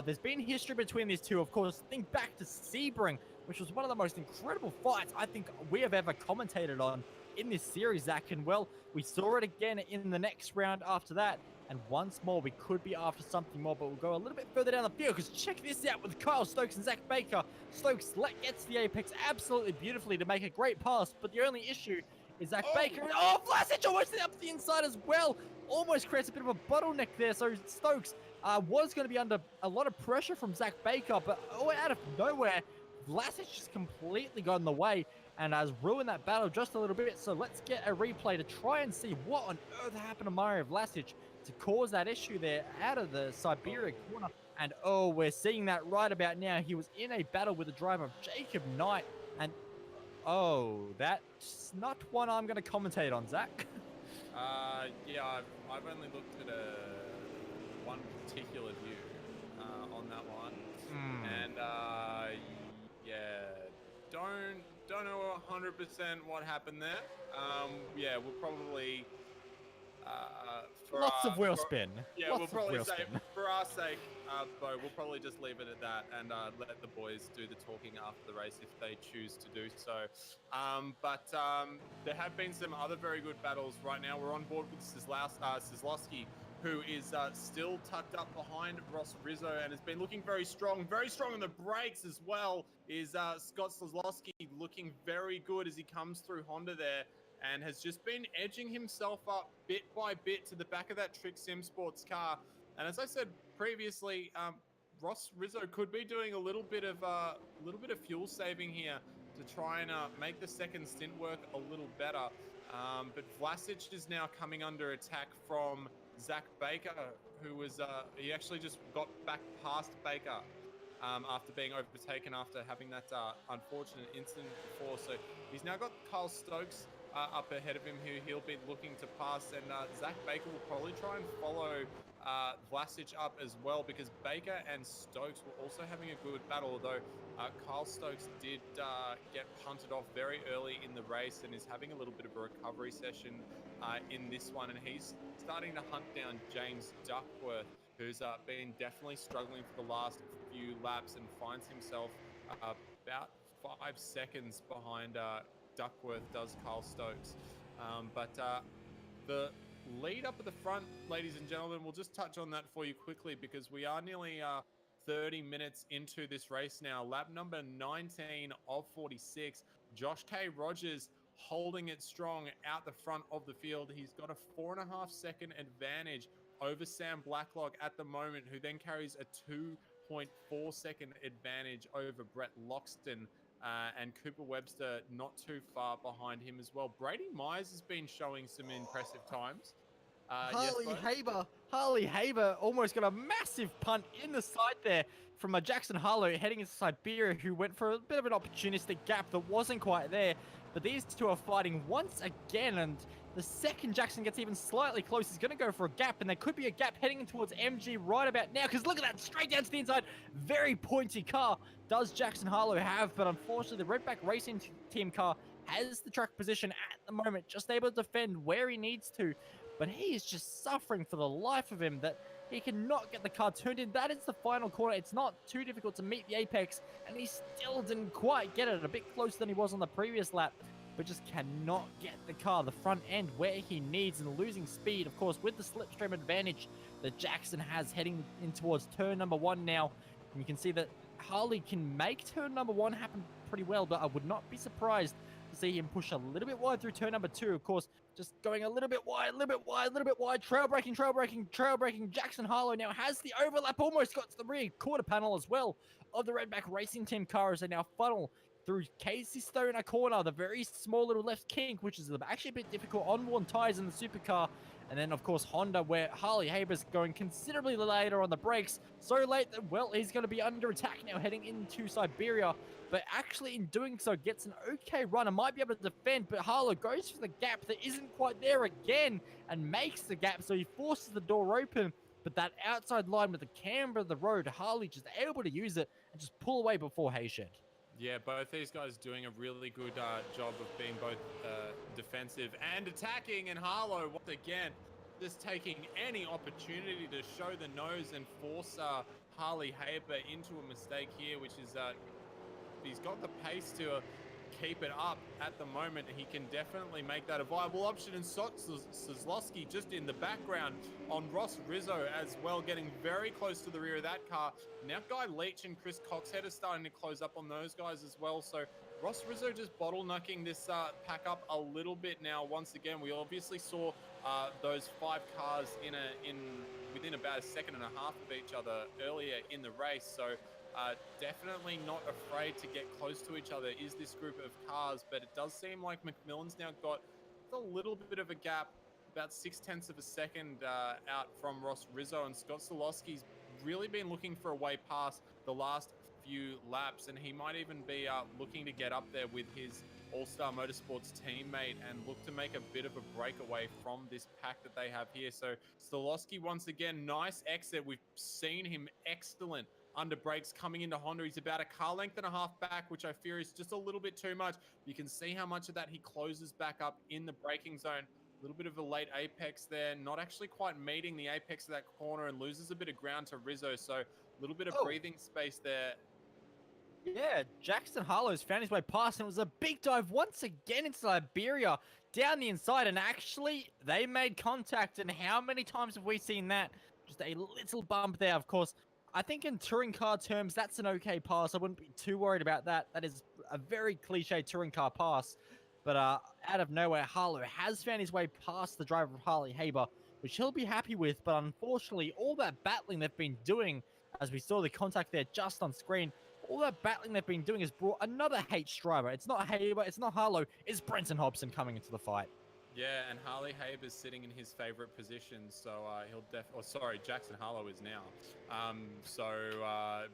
there's been history between these two. Of course, think back to Sebring, which was one of the most incredible fights I think we have ever commentated on in this series, Zach. And well, we saw it again in the next round after that. And once more, we could be after something more, but we'll go a little bit further down the field, because check this out with Kyle Stokes and Zach Baker. Stokes gets the apex absolutely beautifully to make a great pass, but the only issue is Zach Baker. Oh, Vlasic almost up to the inside as well. Almost creates a bit of a bottleneck there, so Stokes was going to be under a lot of pressure from Zach Baker, but out of nowhere, Vlasic just completely got in the way and has ruined that battle just a little bit. So let's get a replay to try and see what on earth happened to Mario Vlasic to cause that issue there out of the Siberia corner. And oh, we're seeing that right about now. He was in a battle with the driver of Jacob Knight, and oh, that's not one I'm going to commentate on, Zach. Yeah, I've only looked at one particular view on that one, and yeah, don't know 100% what happened there. Yeah, we'll probably lots of wheel spin. Yeah, we'll probably say, for our sake, Bo, we'll probably just leave it at that and let the boys do the talking after the race if they choose to do so. But there have been some other very good battles. Right now, we're on board with Sislowski, who is still tucked up behind Ross Rizzo and has been looking very strong on the brakes as well. Is Scott Sislowski looking very good as he comes through Honda there, and has just been edging himself up bit by bit to the back of that Trick Sim Sports car. And as I said previously, Ross Rizzo could be doing a little bit of fuel saving here to try and make the second stint work a little better. But Vlasic is now coming under attack from Zach Baker, who was he actually just got back past Baker after being overtaken after having that unfortunate incident before. So he's now got Kyle Stokes up ahead of him, who he'll be looking to pass, and Zach Baker will probably try and follow Vlasic up as well, because Baker and Stokes were also having a good battle, although Kyle Stokes did get punted off very early in the race and is having a little bit of a recovery session in this one, and he's starting to hunt down James Duckworth, who's been definitely struggling for the last few laps and finds himself about 5 seconds behind Duckworth does Kyle Stokes. But the lead up at the front, ladies and gentlemen, we'll just touch on that for you quickly, because we are nearly 30 minutes into this race now. Lap number 19 of 46. Josh K. Rogers holding it strong out the front of the field. He's got a 4.5 second advantage over Sam Blacklock at the moment, who then carries a 2.4 second advantage over Brett Loxton. And Cooper Webster not too far behind him as well. Brady Myers has been showing some impressive times. Harley Haber almost got a massive punt in the side there from a Jackson Harlow heading into Siberia, who went for a bit of an opportunistic gap that wasn't quite there. But these two are fighting once again, and the second Jackson gets even slightly close, he's going to go for a gap, and there could be a gap heading in towards MG right about now, because look at that, straight down to the inside. Very pointy car does Jackson Harlow have, but unfortunately the Redback Racing Team car has the track position at the moment, just able to defend where he needs to, but he is just suffering for the life of him that he cannot get the car turned in. That is the final corner. It's not too difficult to meet the apex, and he still didn't quite get it. A bit closer than he was on the previous lap, but just cannot get the car, the front end, where he needs, and losing speed, of course, with the slipstream advantage that Jackson has heading in towards turn number 1 now. And you can see that Harley can make turn number 1 happen pretty well, but I would not be surprised to see him push a little bit wide through turn number 2. Of course, just going a little bit wide, a little bit wide, a little bit wide. Trail braking, trail braking, trail braking. Jackson Harlow now has the overlap, almost got to the rear quarter panel as well of the Redback Racing Team car as they now funnel through Casey Stoner corner, the very small little left kink, which is actually a bit difficult on worn tires in the supercar. And then, of course, Honda, where Harley Haber's going considerably later on the brakes. So late that, well, he's going to be under attack now heading into Siberia. But actually, in doing so, gets an okay run and might be able to defend. But Harlow goes for the gap that isn't quite there again and makes the gap. So he forces the door open. But that outside line with the camber of the road, Harley just able to use it and just pull away before Hayshed. Yeah, both these guys doing a really good job of being both defensive and attacking. And Harlow, once again, just taking any opportunity to show the nose and force Harley Haber into a mistake here, which is he's got the pace to keep it up at the moment. He can definitely make that a viable option. And Suzlowski just in the background on Ross Rizzo as well, getting very close to the rear of that car. Now Guy Leach and Chris Coxhead are starting to close up on those guys as well. So Ross Rizzo just bottlenecking this pack up a little bit now. Once again, we obviously saw those 5 cars within about a second and a half of each other earlier in the race. So definitely not afraid to get close to each other is this group of cars, but it does seem like McMillan's now got a little bit of a gap, about 0.6 of a second out from Ross Rizzo, and Scott Solowski's really been looking for a way past the last few laps, and he might even be looking to get up there with his All-Star Motorsports teammate and look to make a bit of a breakaway from this pack that they have here. So Solowski, once again, nice exit. We've seen him excellent under brakes coming into Honda. He's about a car length and a half back, which I fear is just a little bit too much. You can see how much of that he closes back up in the braking zone. A little bit of a late apex there, not actually quite meeting the apex of that corner, and loses a bit of ground to Rizzo. So a little bit of breathing space there. Yeah, Jackson Harlow's found his way past, and it was a big dive once again into Siberia down the inside, and actually they made contact. And how many times have we seen that? Just a little bump there. Of course, I think in touring car terms, that's an okay pass. I wouldn't be too worried about that. That is a very cliche touring car pass. But out of nowhere, Harlow has found his way past the driver of Harley Haber, which he'll be happy with. But unfortunately, all that battling they've been doing, as we saw the contact there just on screen, all that battling they've been doing has brought another H driver. It's not Haber, it's not Harlow, it's Brenton Hobson coming into the fight. Yeah, and Harley Haber's sitting in his favorite position, so Jackson Harlow is now.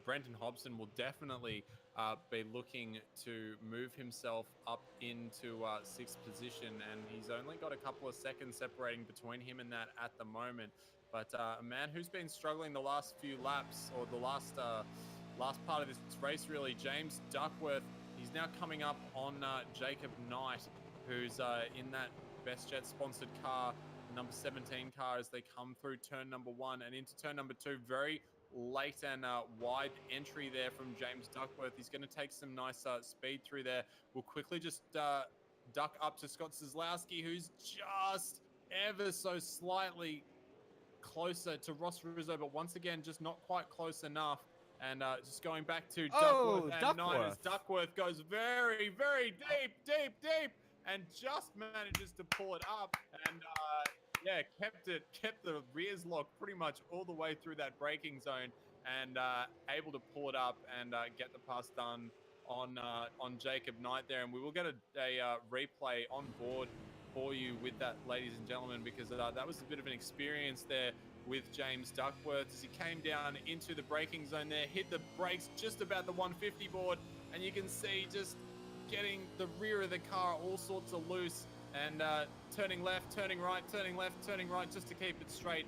Brenton Hobson will definitely be looking to move himself up into 6th position, and he's only got a couple of seconds separating between him and that at the moment. But a man who's been struggling the last few laps, or the last part of this race really, James Duckworth, he's now coming up on Jacob Knight, who's in that BestJet sponsored car, number 17 car, as they come through turn number 1 and into turn number 2. Very late and wide entry there from James Duckworth. He's going to take some nice speed through there. We'll quickly just duck up to Scott Suzlowski, who's just ever so slightly closer to Ross Rizzo, but once again, just not quite close enough. And just going back to Duckworth and Knight, as Duckworth goes very, very deep, and just manages to pull it up, and kept the rears locked pretty much all the way through that braking zone, and able to pull it up and get the pass done on Jacob Knight there. And we will get a replay on board for you with that, ladies and gentlemen, because that was a bit of an experience there with James Duckworth as he came down into the braking zone there, hit the brakes just about the 150 board, and you can see just getting the rear of the car all sorts of loose, and turning left, turning right, turning left, turning right, just to keep it straight.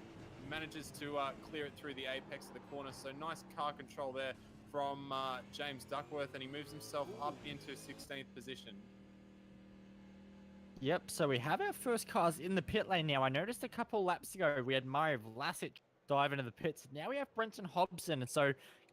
Manages to clear it through the apex of the corner. So nice car control there from James Duckworth, and he moves himself up into 16th position. Yep, so we have our first cars in the pit lane now. I noticed a couple laps ago we had Mario Vlasic dive into the pits. Now we have Brenton Hobson, and so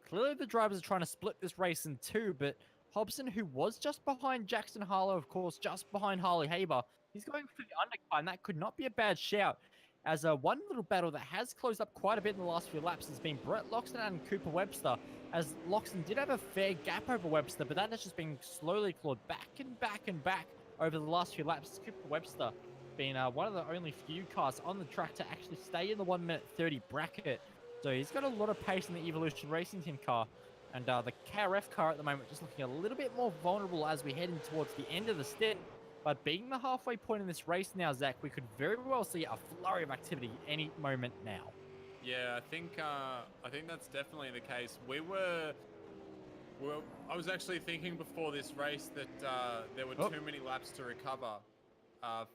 clearly the drivers are trying to split this race in two, but Hobson, who was just behind Jackson Harlow, of course, just behind Harley Haber, he's going for the undercut, and that could not be a bad shout. as one little battle that has closed up quite a bit in the last few laps has been Brett Loxton and Cooper Webster, as Loxton did have a fair gap over Webster, but that has just been slowly clawed back and back and back over the last few laps. Cooper Webster being one of the only few cars on the track to actually stay in the 1:30 bracket. So he's got a lot of pace in the Evolution Racing Team car. And the KRF car at the moment just looking a little bit more vulnerable as we head in towards the end of the stint. But being the halfway point in this race now, Zach, we could very well see a flurry of activity any moment now. Yeah, I think that's definitely the case. I was actually thinking before this race that there were too many laps to recover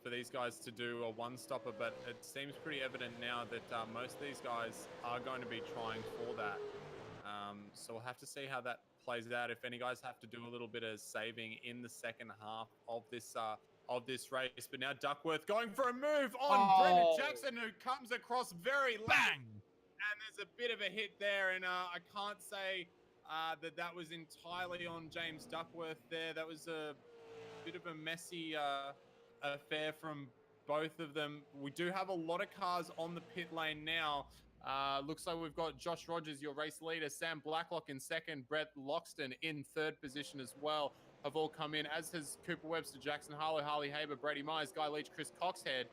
for these guys to do a one-stopper, but it seems pretty evident now that most of these guys are going to be trying for that. So we'll have to see how that plays out. If any guys have to do a little bit of saving in the second half of this race. But now Duckworth going for a move on Brendan Jackson, who comes across very late. Bang! And there's a bit of a hit there, and I can't say that was entirely on James Duckworth there. That was a bit of a messy affair from both of them. We do have a lot of cars on the pit lane now. Looks like we've got Josh Rogers, your race leader, Sam Blacklock in second, Brett Loxton in third position as well, have all come in, as has Cooper Webster, Jackson Harlow, Harley Haber, Brady Myers, Guy Leach, Chris Coxhead.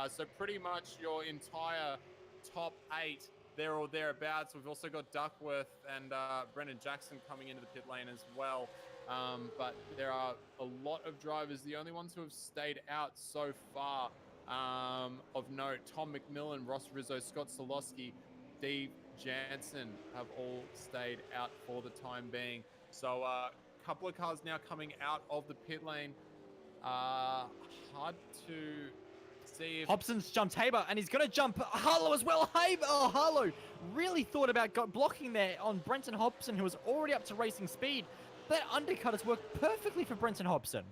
So pretty much your entire top 8 there or thereabouts. We've also got Duckworth and Brendan Jackson coming into the pit lane as well. But there are a lot of drivers. The only ones who have stayed out so far of note, Tom McMillan, Ross Rizzo, Scott Solosky, Steve Jansen have all stayed out for the time being. So a couple of cars now coming out of the pit lane. Hard to see if... Hobson's jumped Haber, and he's going to jump Harlow as well. Harlow really thought about blocking there on Brenton Hobson, who was already up to racing speed. That undercut has worked perfectly for Brenton Hobson.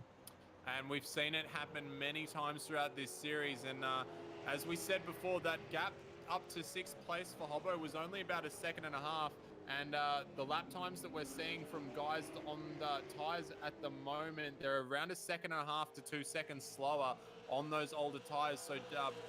And we've seen it happen many times throughout this series. And as we said before, that gap up to 6th place for Hobbo was only about 1.5 seconds. And the lap times that we're seeing from guys on the tyres at the moment, they're around 1.5 seconds to 2 seconds slower on those older tyres. So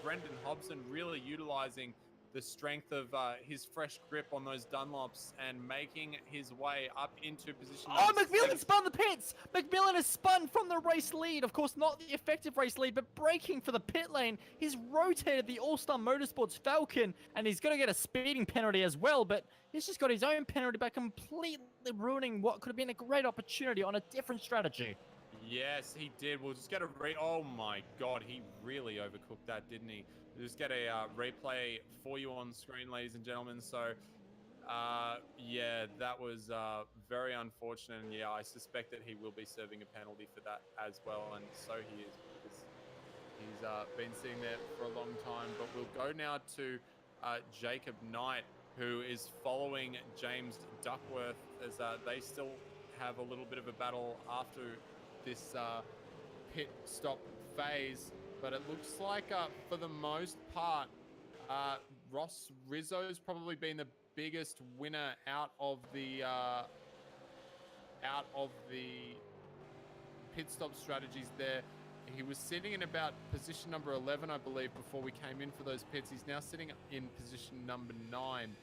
Brendan Hobson really utilising the strength of his fresh grip on those Dunlops and making his way up into position. Oh, McMillan spun the pits! McMillan has spun from the race lead. Of course, not the effective race lead, but braking for the pit lane. He's rotated the All-Star Motorsports Falcon, and he's going to get a speeding penalty as well, but he's just got his own penalty by completely ruining what could have been a great opportunity on a different strategy. Yes, he did. We'll just get a oh my God, he really overcooked that, didn't he? We'll just get a replay for you on screen, ladies and gentlemen. So, yeah, that was very unfortunate. And yeah, I suspect that he will be serving a penalty for that as well. And so he is, because he's been sitting there for a long time. But we'll go now to Jacob Knight, who is following James Duckworth, as they still have a little bit of a battle after this pit stop phase. But it looks like for the most part, Ross Rizzo's probably been the biggest winner out of the pit stop strategies there. He was sitting in about position number 11, I believe, before we came in for those pits. He's now sitting in position number 9.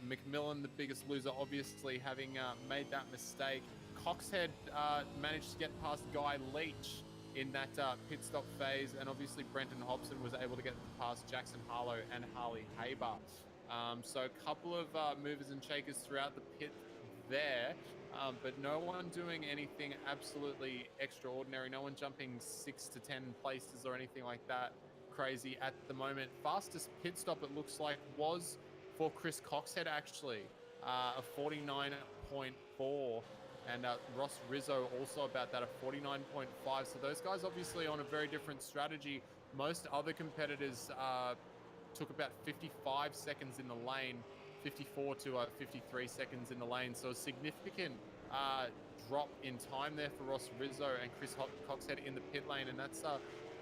McMillan, the biggest loser, obviously, having made that mistake. Coxhead managed to get past Guy Leach in that pit stop phase, and obviously Brenton Hobson was able to get past Jackson Harlow and Harley Haber. So a couple of movers and shakers throughout the pit there, but no one doing anything absolutely extraordinary. No one jumping 6 to 10 places or anything like that crazy at the moment. Fastest pit stop, it looks like, was for Chris Coxhead, actually, a 49.4. And Ross Rizzo also about that, a 49.5. So those guys obviously on a very different strategy. Most other competitors took about 55 seconds in the lane, 54 to 53 seconds in the lane. So a significant drop in time there for Ross Rizzo and Chris Coxhead in the pit lane. And that's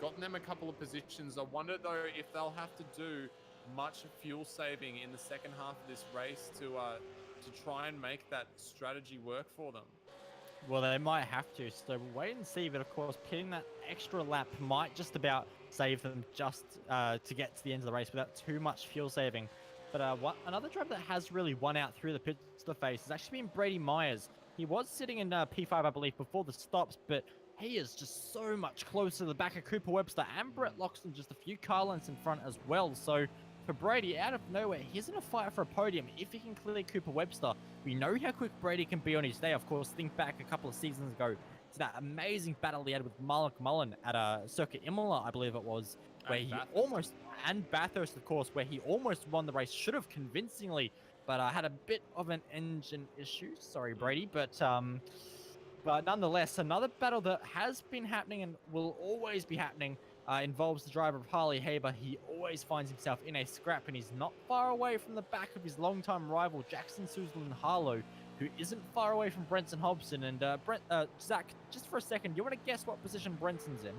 gotten them a couple of positions. I wonder, though, if they'll have to do much fuel saving in the second half of this race to try and make that strategy work for them. Well, they might have to, so we'll wait and see. But of course, pitting that extra lap might just about save them just to get to the end of the race without too much fuel saving. But another driver that has really won out through the pit stop phase has actually been Brady Myers. He was sitting in P5, I believe, before the stops, but he is just so much closer to the back of Cooper Webster and Brett Loxton, just a few car lengths in front as well. So for Brady, out of nowhere, he's in a fight for a podium if he can clear Cooper Webster. We know how quick Brady can be on his day. Of course, think back a couple of seasons ago to that amazing battle he had with Mark Mullen at Circuit Imola, I believe it was, where he almost, and Bathurst, of course, where he almost won the race, should have convincingly, but had a bit of an engine issue. Sorry, Brady, but nonetheless, another battle that has been happening and will always be happening involves the driver of Harley Haber. He always finds himself in a scrap, and he's not far away from the back of his longtime rival, Jackson Suzlin Harlow, who isn't far away from Brenton Hobson. And Zach, just for a second, you want to guess what position Brenton's in?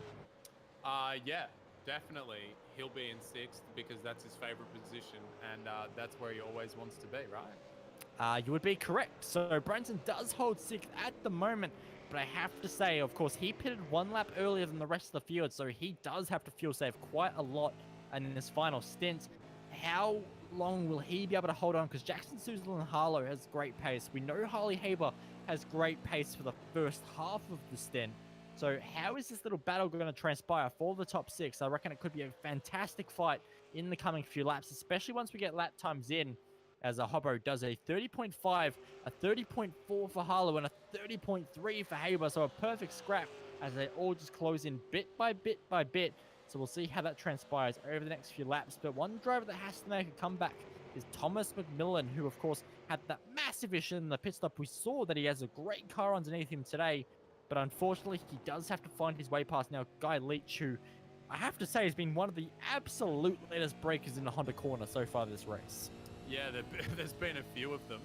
Yeah, definitely. He'll be in 6th because that's his favorite position, and that's where he always wants to be, right? You would be correct. So Brenton does hold 6th at the moment, but I have to say, of course, he pitted 1 lap earlier than the rest of the field, so he does have to fuel save quite a lot in this final stint. How long will he be able to hold on? Because Jackson Suzlin Harlow has great pace. We know Harley Haber has great pace for the first half of the stint. So how is this little battle going to transpire for the top 6? I reckon it could be a fantastic fight in the coming few laps, especially once we get lap times in, as a Hobbo does a 30.5, a 30.4 for Harlow, and a 30.3 for Haber. So a perfect scrap as they all just close in bit by bit by bit. So we'll see how that transpires over the next few laps. But one driver that has to make a comeback is Thomas McMillan, who, of course, had that massive issue in the pit stop. We saw that he has a great car underneath him today, but unfortunately, he does have to find his way past now Guy Leach, who I have to say has been one of the absolute latest breakers in the Honda corner so far this race. Yeah, there's been a few of them,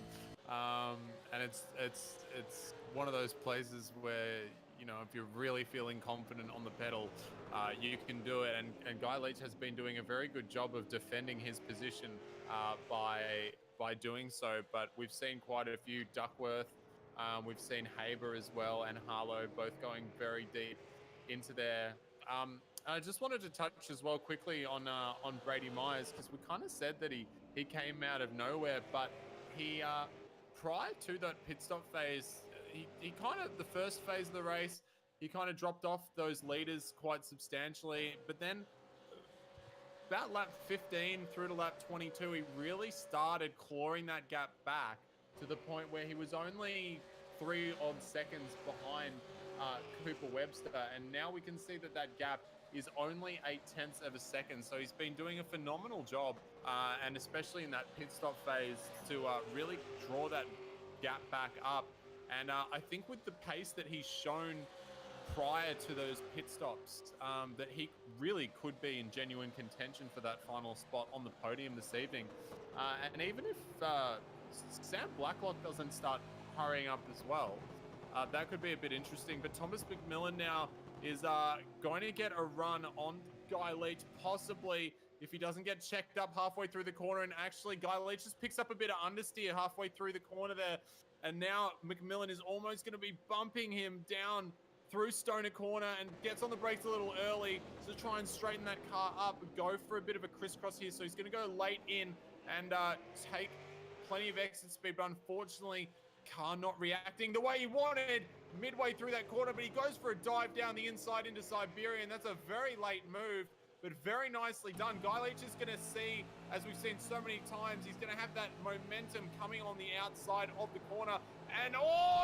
and it's one of those places where, you know, if you're really feeling confident on the pedal, you can do it. And Guy Leach has been doing a very good job of defending his position by doing so. But we've seen quite a few. Duckworth, we've seen Haber as well, and Harlow both going very deep into there. I just wanted to touch as well quickly on Brady Myers, because we kind of said that he came out of nowhere, but he prior to that pit stop phase, he kind of, the first phase of the race, he kind of dropped off those leaders quite substantially, but then about lap 15 through to lap 22, he really started clawing that gap back to the point where he was only 3 odd seconds behind Cooper Webster, and now we can see that gap is only 0.8 of a second. So he's been doing a phenomenal job, and especially in that pit stop phase, to really draw that gap back up. And I think with the pace that he's shown prior to those pit stops, that he really could be in genuine contention for that final spot on the podium this evening. And even if Sam Blacklock doesn't start hurrying up as well, that could be a bit interesting. But Thomas McMillan now is going to get a run on Guy Leach, possibly if he doesn't get checked up halfway through the corner. And actually, Guy Leach just picks up a bit of understeer halfway through the corner there. And now McMillan is almost going to be bumping him down through Stoner Corner and gets on the brakes a little early to try and straighten that car up, go for a bit of a crisscross here. So he's going to go late in and take plenty of exit speed, but unfortunately, car not reacting the way he wanted midway through that corner, but he goes for a dive down the inside into Siberia, and that's a very late move, but very nicely done. Guy Leach is going to see, as we've seen so many times, he's going to have that momentum coming on the outside of the corner, and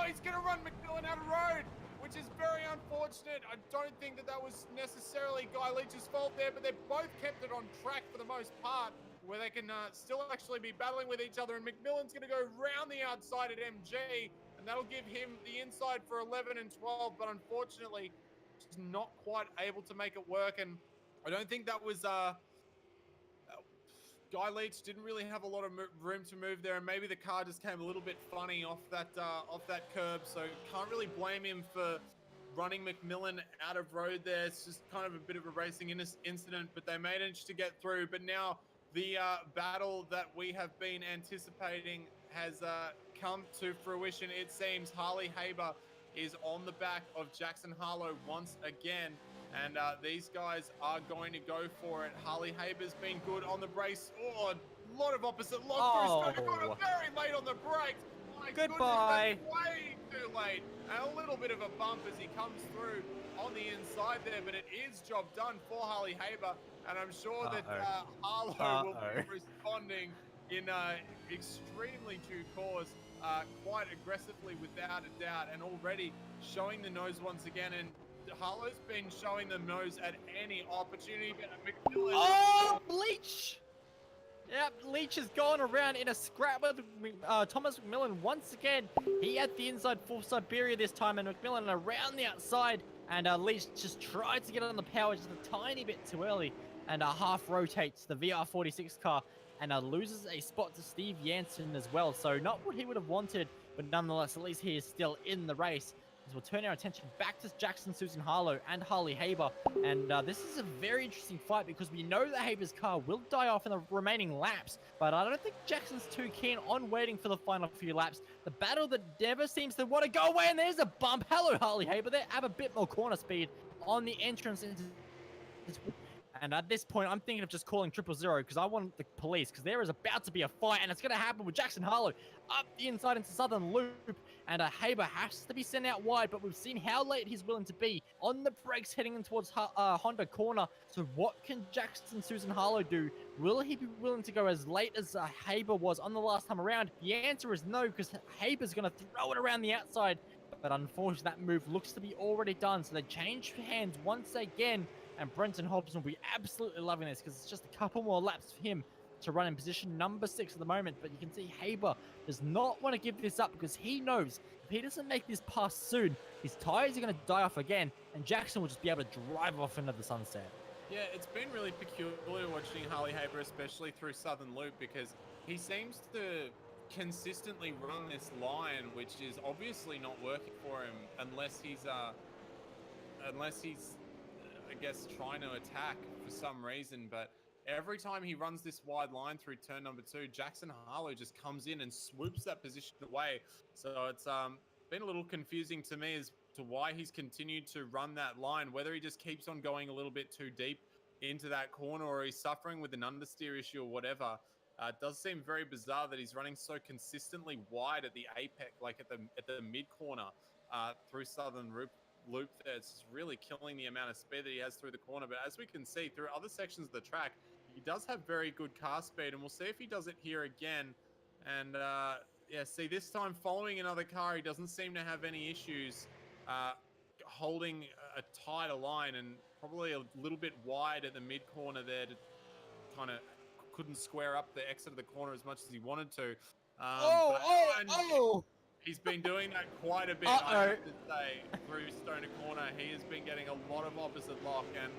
he's going to run McMillan out of road, which is very unfortunate. I don't think that was necessarily Guy Leach's fault there, but they both kept it on track for the most part, where they can still actually be battling with each other. And McMillan's going to go round the outside at MG, and that'll give him the inside for 11 and 12. But unfortunately, just not quite able to make it work. And I don't think that was Guy Leach didn't really have a lot of room to move there, and maybe the car just came a little bit funny off that curb. So can't really blame him for running McMillan out of road there. It's just kind of a bit of a racing incident, but they managed to get through. But now the battle that we have been anticipating has come to fruition. It seems Harley Haber is on the back of Jackson Harlow once again. And these guys are going to go for it. Harley Haber's been good on the brakes. Oh, a lot of opposite lock through. Stoner Corner very late on the brakes. My Goodbye. goodness, that's way too late. And a little bit of a bump as he comes through on the inside there, but it is job done for Harley Haber. And I'm sure that Harlow will be responding in extremely due course, quite aggressively without a doubt, and already showing the nose once again. And Harlow's been showing the nose at any opportunity. McMillan. Oh, Leach! Yep, Leach has gone around in a scrap with Thomas McMillan once again. He had the inside full Siberia this time, and McMillan around the outside. And Leach just tried to get on the power just a tiny bit too early, and half rotates the VR46 car and loses a spot to Steve Jansen as well. So not what he would have wanted, but nonetheless, at least he is still in the race. As we'll turn our attention back to Jackson, Susan Harlow, and Harley Haber. And this is a very interesting fight because we know that Haber's car will die off in the remaining laps, but I don't think Jackson's too keen on waiting for the final few laps. The battle that never seems to want to go away, and there's a bump. Hello, Harley Haber. They have a bit more corner speed on the entrance into. And at this point, I'm thinking of just calling 000 because I want the police, because there is about to be a fight, and it's going to happen with Jackson Harlow up the inside into Southern Loop. And Haber has to be sent out wide, but we've seen how late he's willing to be on the brakes heading in towards Honda corner. So what can Jackson Susan Harlow do? Will he be willing to go as late as Haber was on the last time around? The answer is no, because Haber's going to throw it around the outside. But unfortunately, that move looks to be already done. So they change hands once again. And Brenton Hobson will be absolutely loving this because it's just a couple more laps for him to run in position number 6 at the moment. But you can see Haber does not want to give this up because he knows if he doesn't make this pass soon, his tires are going to die off again, and Jackson will just be able to drive off into the sunset. Yeah, it's been really peculiar watching Harley Haber, especially through Southern Loop, because he seems to consistently run this line, which is obviously not working for him unless he's I guess trying to attack for some reason. But every time he runs this wide line through turn number 2, Jackson Harlow just comes in and swoops that position away. So it's been a little confusing to me as to why he's continued to run that line, whether he just keeps on going a little bit too deep into that corner or he's suffering with an understeer issue or whatever. It does seem very bizarre that he's running so consistently wide at the apex, like at the mid corner through Southern Loop there. It's really killing the amount of speed that he has through the corner. But as we can see through other sections of the track, he does have very good car speed, and we'll see if he does it here again. And yeah, see, this time following another car, he doesn't seem to have any issues holding a tighter line, and probably a little bit wide at the mid corner there to kind of couldn't square up the exit of the corner as much as he wanted to. He's been doing that quite a bit, I have to say, through Stoner Corner. He has been getting a lot of opposite lock, and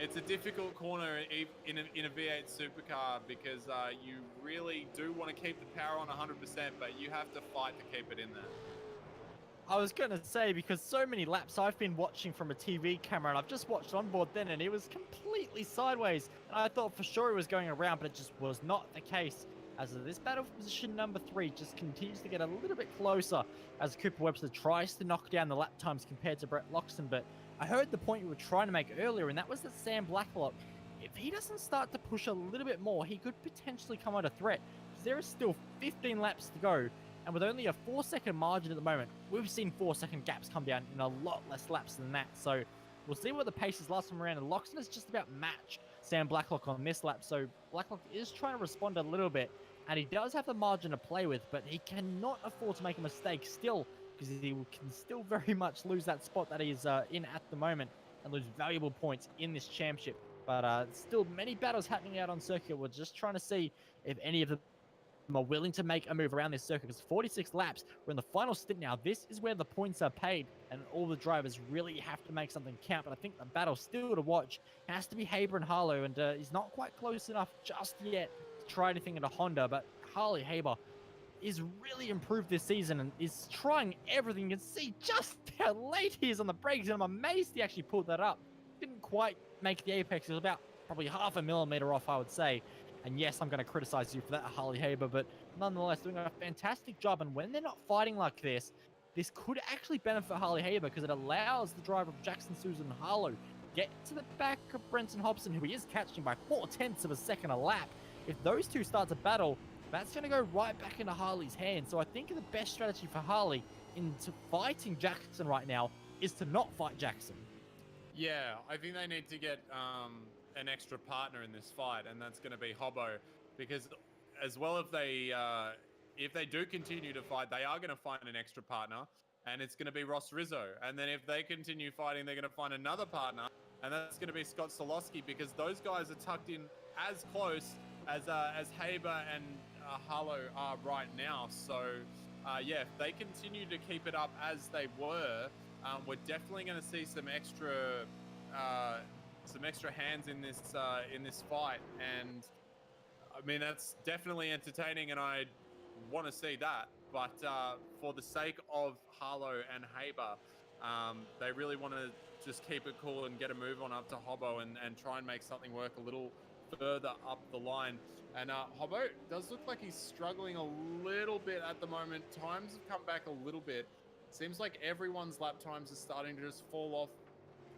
it's a difficult corner in a V8 Supercar because you really do want to keep the power on 100%, but you have to fight to keep it in there. I was going to say, because so many laps I've been watching from a TV camera, and I've just watched on board then, and it was completely sideways. And I thought for sure it was going around, but it just was not the case. As this battle for position number 3 just continues to get a little bit closer as Cooper Webster tries to knock down the lap times compared to Brett Loxton. But I heard the point you were trying to make earlier, and that was that Sam Blacklock, if he doesn't start to push a little bit more, he could potentially come under threat. Because there is still 15 laps to go, and with only a 4-second margin at the moment, we've seen 4-second gaps come down in a lot less laps than that. So we'll see what the pace is last time around, and Loxton is just about matched Sam Blacklock on this lap. So Blacklock is trying to respond a little bit, and he does have the margin to play with, but he cannot afford to make a mistake still, because he can still very much lose that spot that he's in at the moment and lose valuable points in this championship. But still many battles happening out on circuit. We're just trying to see if any of them are willing to make a move around this circuit, because 46 laps, we're in the final stint now. This is where the points are paid, and all the drivers really have to make something count. But I think the battle still to watch has to be Haber and Harlow, and he's not quite close enough just yet to try anything at a Honda. But Harley Haber is really improved this season and is trying everything. You can see just how late he is on the brakes, and I'm amazed he actually pulled that up. Didn't quite make the apex. It was about probably half a millimeter off, I would say. And yes, I'm going to criticize you for that, Harley Haber, but nonetheless, doing a fantastic job. And when they're not fighting like this, this could actually benefit Harley Haber because it allows the driver of Jackson Susan Harlow get to the back of Brenton Hobson, who he is catching by 0.4 of a second a lap. If those two start to battle, that's going to go right back into Harley's hands. So I think the best strategy for Harley into fighting Jackson right now is to not fight Jackson. Yeah, I think they need to get an extra partner in this fight, and that's going to be Hobbo, because as well if they do continue to fight, they are going to find an extra partner, and it's going to be Ross Rizzo. And then if they continue fighting, they're going to find another partner, and that's going to be Scott Solosky, because those guys are tucked in as close as Haber and Harlow are right now. So yeah, if they continue to keep it up as they were, we're definitely going to see some extra hands in this fight. And I mean, that's definitely entertaining, and I want to see that. But for the sake of Harlow and Haber, they really want to just keep it cool and get a move on up to Hobbo and try and make something work a little further up the line. And Hobbo does look like he's struggling a little bit at the moment. Times have come back a little bit. Seems like everyone's lap times are starting to just fall off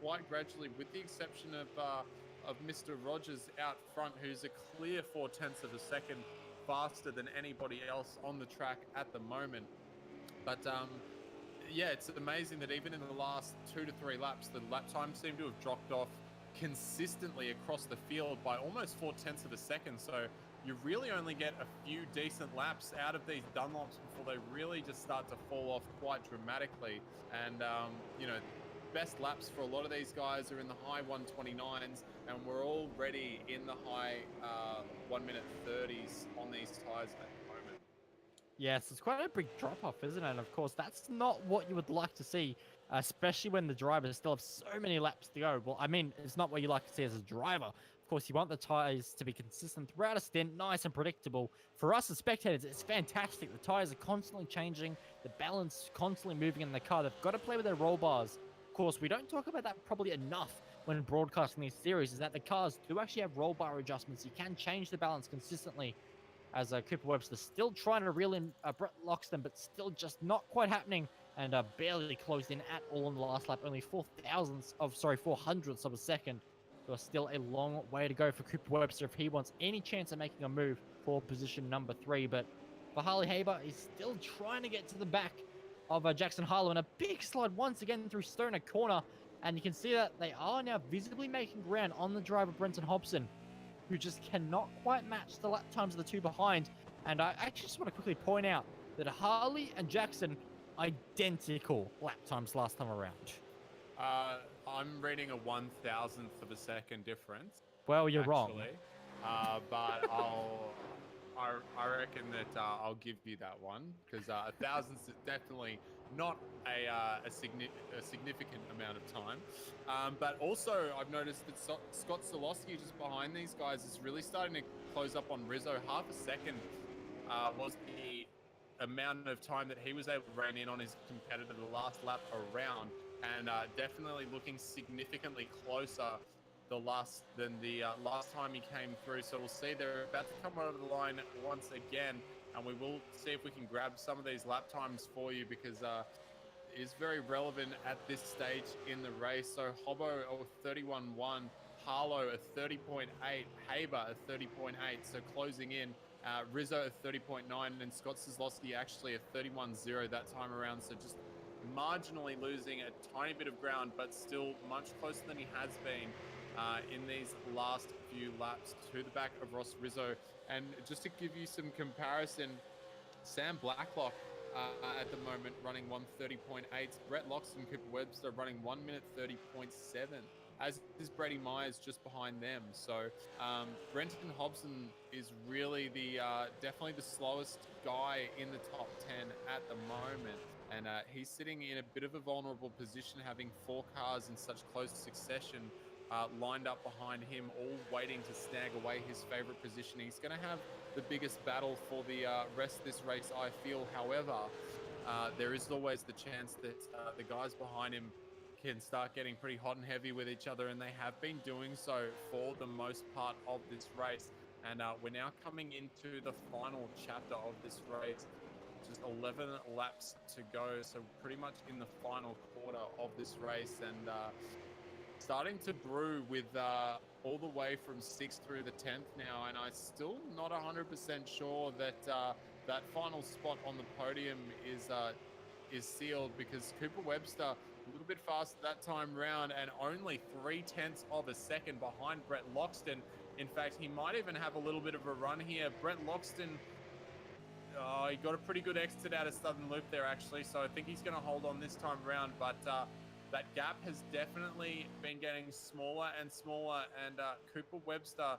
quite gradually, with the exception of Mr. Rogers out front, who's a clear 0.4 of a second faster than anybody else on the track at the moment. But yeah, it's amazing that even in the last 2 to 3 laps, the lap times seem to have dropped off consistently across the field by almost 0.4 of a second. So you really only get a few decent laps out of these Dunlops before they really just start to fall off quite dramatically. And you know, best laps for a lot of these guys are in the high 129s, and we're already in the high 1 minute 30s on these tires at the moment. Yes, it's quite a big drop-off, isn't it? And of course, that's not what you would like to see, especially when the drivers still have so many laps to go. Well, I mean, it's not what you like to see as a driver. Of course, you want the tires to be consistent throughout a stint, nice and predictable. For us as spectators, it's fantastic. The tires are constantly changing, the balance constantly moving in the car. They've got to play with their roll bars. Of course, we don't talk about that probably enough when broadcasting these series, is that the cars do actually have roll bar adjustments. You can change the balance consistently, as Cooper Webster still trying to reel in Brett Loxton, but still just not quite happening, and barely closed in at all in the last lap. Only 400ths of a second. So still a long way to go for Cooper Webster if he wants any chance of making a move for position number 3. But for Harley Haber, he's still trying to get to the back of Jackson Harlow, and a big slide once again through Stoner Corner. And you can see that they are now visibly making ground on the driver Brenton Hobson, who just cannot quite match the lap times of the two behind. And I actually just want to quickly point out that Harley and Jackson, identical lap times last time around. I'm reading a 1,000th of a second difference. Well, you're wrong. But I reckon that I'll give you that one, because 1,000th is definitely not a significant amount of time. But also, I've noticed that Scott Solosky just behind these guys is really starting to close up on Rizzo. Half a second was the amount of time that he was able to rein in on his competitor the last lap around, and definitely looking significantly closer than the last time he came through. So we'll see. They're about to come over the line once again, and we will see if we can grab some of these lap times for you, because it is very relevant at this stage in the race. So Hobbo a 31.1, Harlow a 30.8, Haber a 30.8, so closing in. Rizzo a 30.9, and Scott Szlosky actually a 31.0 that time around. So just marginally losing a tiny bit of ground, but still much closer than he has been in these last few laps to the back of Ross Rizzo. And just to give you some comparison, Sam Blacklock at the moment running 1:30.8, Brett Loxton, Cooper Webster running 1 minute 30.7, as is Brady Myers just behind them. So Brenton Hobson is really the definitely the slowest guy in the top 10 at the moment. And he's sitting in a bit of a vulnerable position, having 4 cars in such close succession lined up behind him, all waiting to snag away his favorite position. He's going to have the biggest battle for the rest of this race, I feel. However, there is always the chance that the guys behind him can start getting pretty hot and heavy with each other, and they have been doing so for the most part of this race. And we're now coming into the final chapter of this race. just 11 laps to go, so pretty much in the final quarter of this race, and starting to brew with all the way from 6th through the 10th now, and I'm still not 100% sure that that final spot on the podium is sealed, because Cooper Webster a little bit faster that time round and only 0.3 of a second behind Brett Loxton. In fact, he might even have a little bit of a run here. Brett Loxton, he got a pretty good exit out of Southern Loop there, actually, so I think he's going to hold on this time around, but that gap has definitely been getting smaller and smaller, and Cooper Webster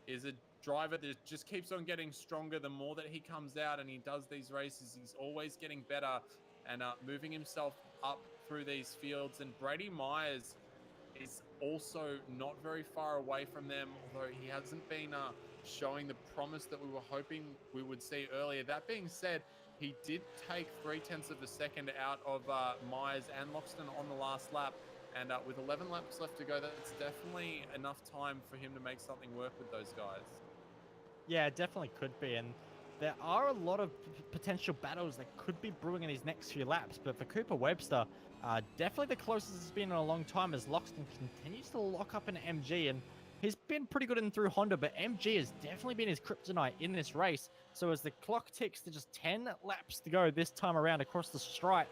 is a driver that just keeps on getting stronger the more that he comes out and he does these races. He's always getting better and moving himself up through these fields. And Brady Myers is also not very far away from them, although he hasn't been showing the promise that we were hoping we would see earlier. That being said, he did take 0.3 of a second out of Myers and Loxton on the last lap. And with 11 laps left to go, that's definitely enough time for him to make something work with those guys. Yeah, it definitely could be. And there are a lot of potential battles that could be brewing in these next few laps. But for Cooper Webster, definitely the closest it's been in a long time, as Loxton continues to lock up an MG. And he's been pretty good in through Honda, but MG has definitely been his kryptonite in this race. So as the clock ticks to just 10 laps to go this time around across the stripe,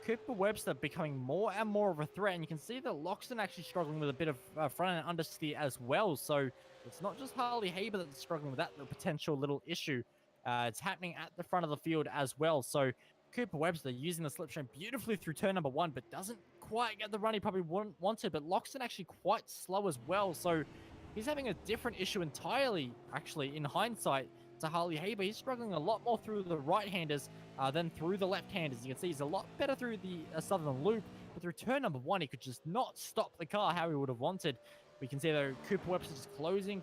Cooper Webster becoming more and more of a threat. And you can see that Loxton actually struggling with a bit of front and understeer as well. So it's not just Harley Haber that's struggling with that potential little issue. It's happening at the front of the field as well. So Cooper Webster using the slipstream beautifully through turn number 1, but doesn't quite get the run he probably wanted. But Loxton actually quite slow as well. So he's having a different issue entirely, actually, in hindsight, to Harley Haber. He's struggling a lot more through the right-handers than through the left-handers. You can see he's a lot better through the Southern Loop, but through turn number 1, he could just not stop the car how he would have wanted. We can see, though, Cooper Webster just closing,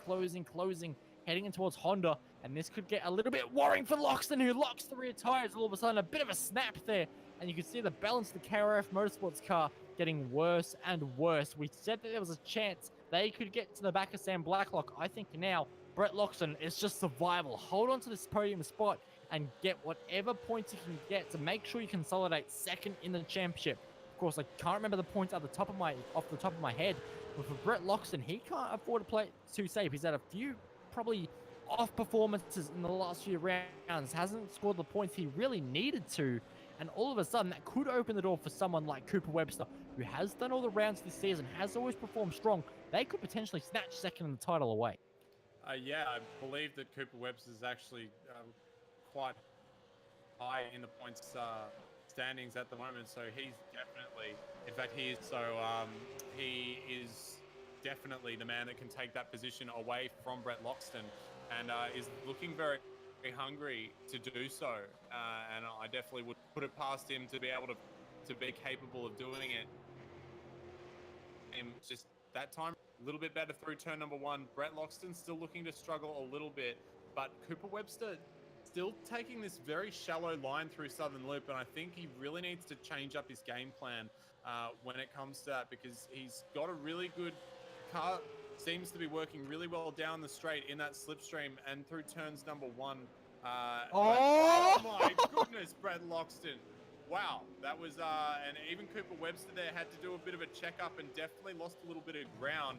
heading in towards Honda, and this could get a little bit worrying for Loxton, who locks the rear tires. All of a sudden, a bit of a snap there, and you can see the balance of the KRF Motorsports car getting worse and worse. We said that there was a chance they could get to the back of Sam Blacklock. I think now Brett Loxton is just survival. Hold on to this podium spot and get whatever points you can get to make sure you consolidate second in the championship. Of course, I can't remember the points off the top of my head, but for Brett Loxton, he can't afford to play it too safe. He's had a few probably off performances in the last few rounds, hasn't scored the points he really needed to, and all of a sudden that could open the door for someone like Cooper Webster, who has done all the rounds this season, has always performed strong. They could potentially snatch second in the title away. Yeah, I believe that Cooper Webster is actually quite high in the points standings at the moment, so he's definitely, in fact, he is definitely the man that can take that position away from Brett Loxton, and is looking very, very hungry to do so. And I definitely would put it past him to be able to be capable of doing it. And just that time, a little bit better through turn number 1. Brett Loxton still looking to struggle a little bit, but Cooper Webster still taking this very shallow line through Southern Loop, and I think he really needs to change up his game plan when it comes to that, because he's got a really good car, seems to be working really well down the straight in that slipstream and through turns number 1. Oh my goodness, Brett Loxton. Wow, that was, and even Cooper Webster there had to do a bit of a checkup and definitely lost a little bit of ground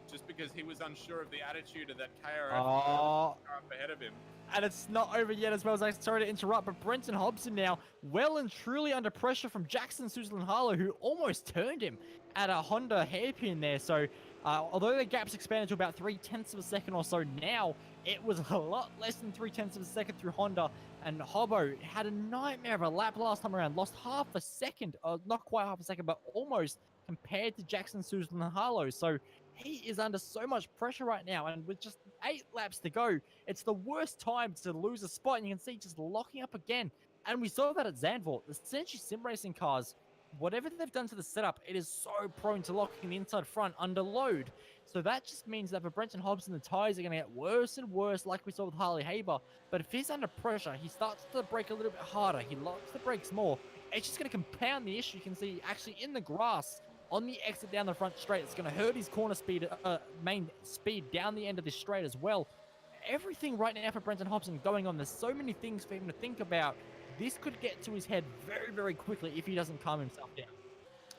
just because he was unsure of the attitude of that KRF car up ahead of him. And it's not over yet as well, as sorry to interrupt, but Brenton Hobson now well and truly under pressure from Jackson Suzlin-Harlow, who almost turned him at a Honda hairpin there. So although the gap's expanded to about 0.3 of a second or so now, it was a lot less than 0.3 of a second through Honda. And Hobbo had a nightmare of a lap last time around, lost half a second, not quite half a second, but almost, compared to Jackson Suzlin-Harlow. So he is under so much pressure right now, and with just 8 laps to go, it's the worst time to lose a spot, and you can see just locking up again. And we saw that at Zandvoort. Essentially, sim racing cars, whatever they've done to the setup, it is so prone to locking the inside front under load. So that just means that for Brenton Hobson, the tires are going to get worse and worse, like we saw with Harley Haber. But if he's under pressure, he starts to brake a little bit harder. He locks the brakes more. It's just going to compound the issue. You can see actually in the grass on the exit down the front straight. It's going to hurt his corner speed, main speed down the end of this straight as well. Everything right now for Brenton Hobson going on. There's so many things for him to think about. this could get to his head very, very quickly if he doesn't calm himself down.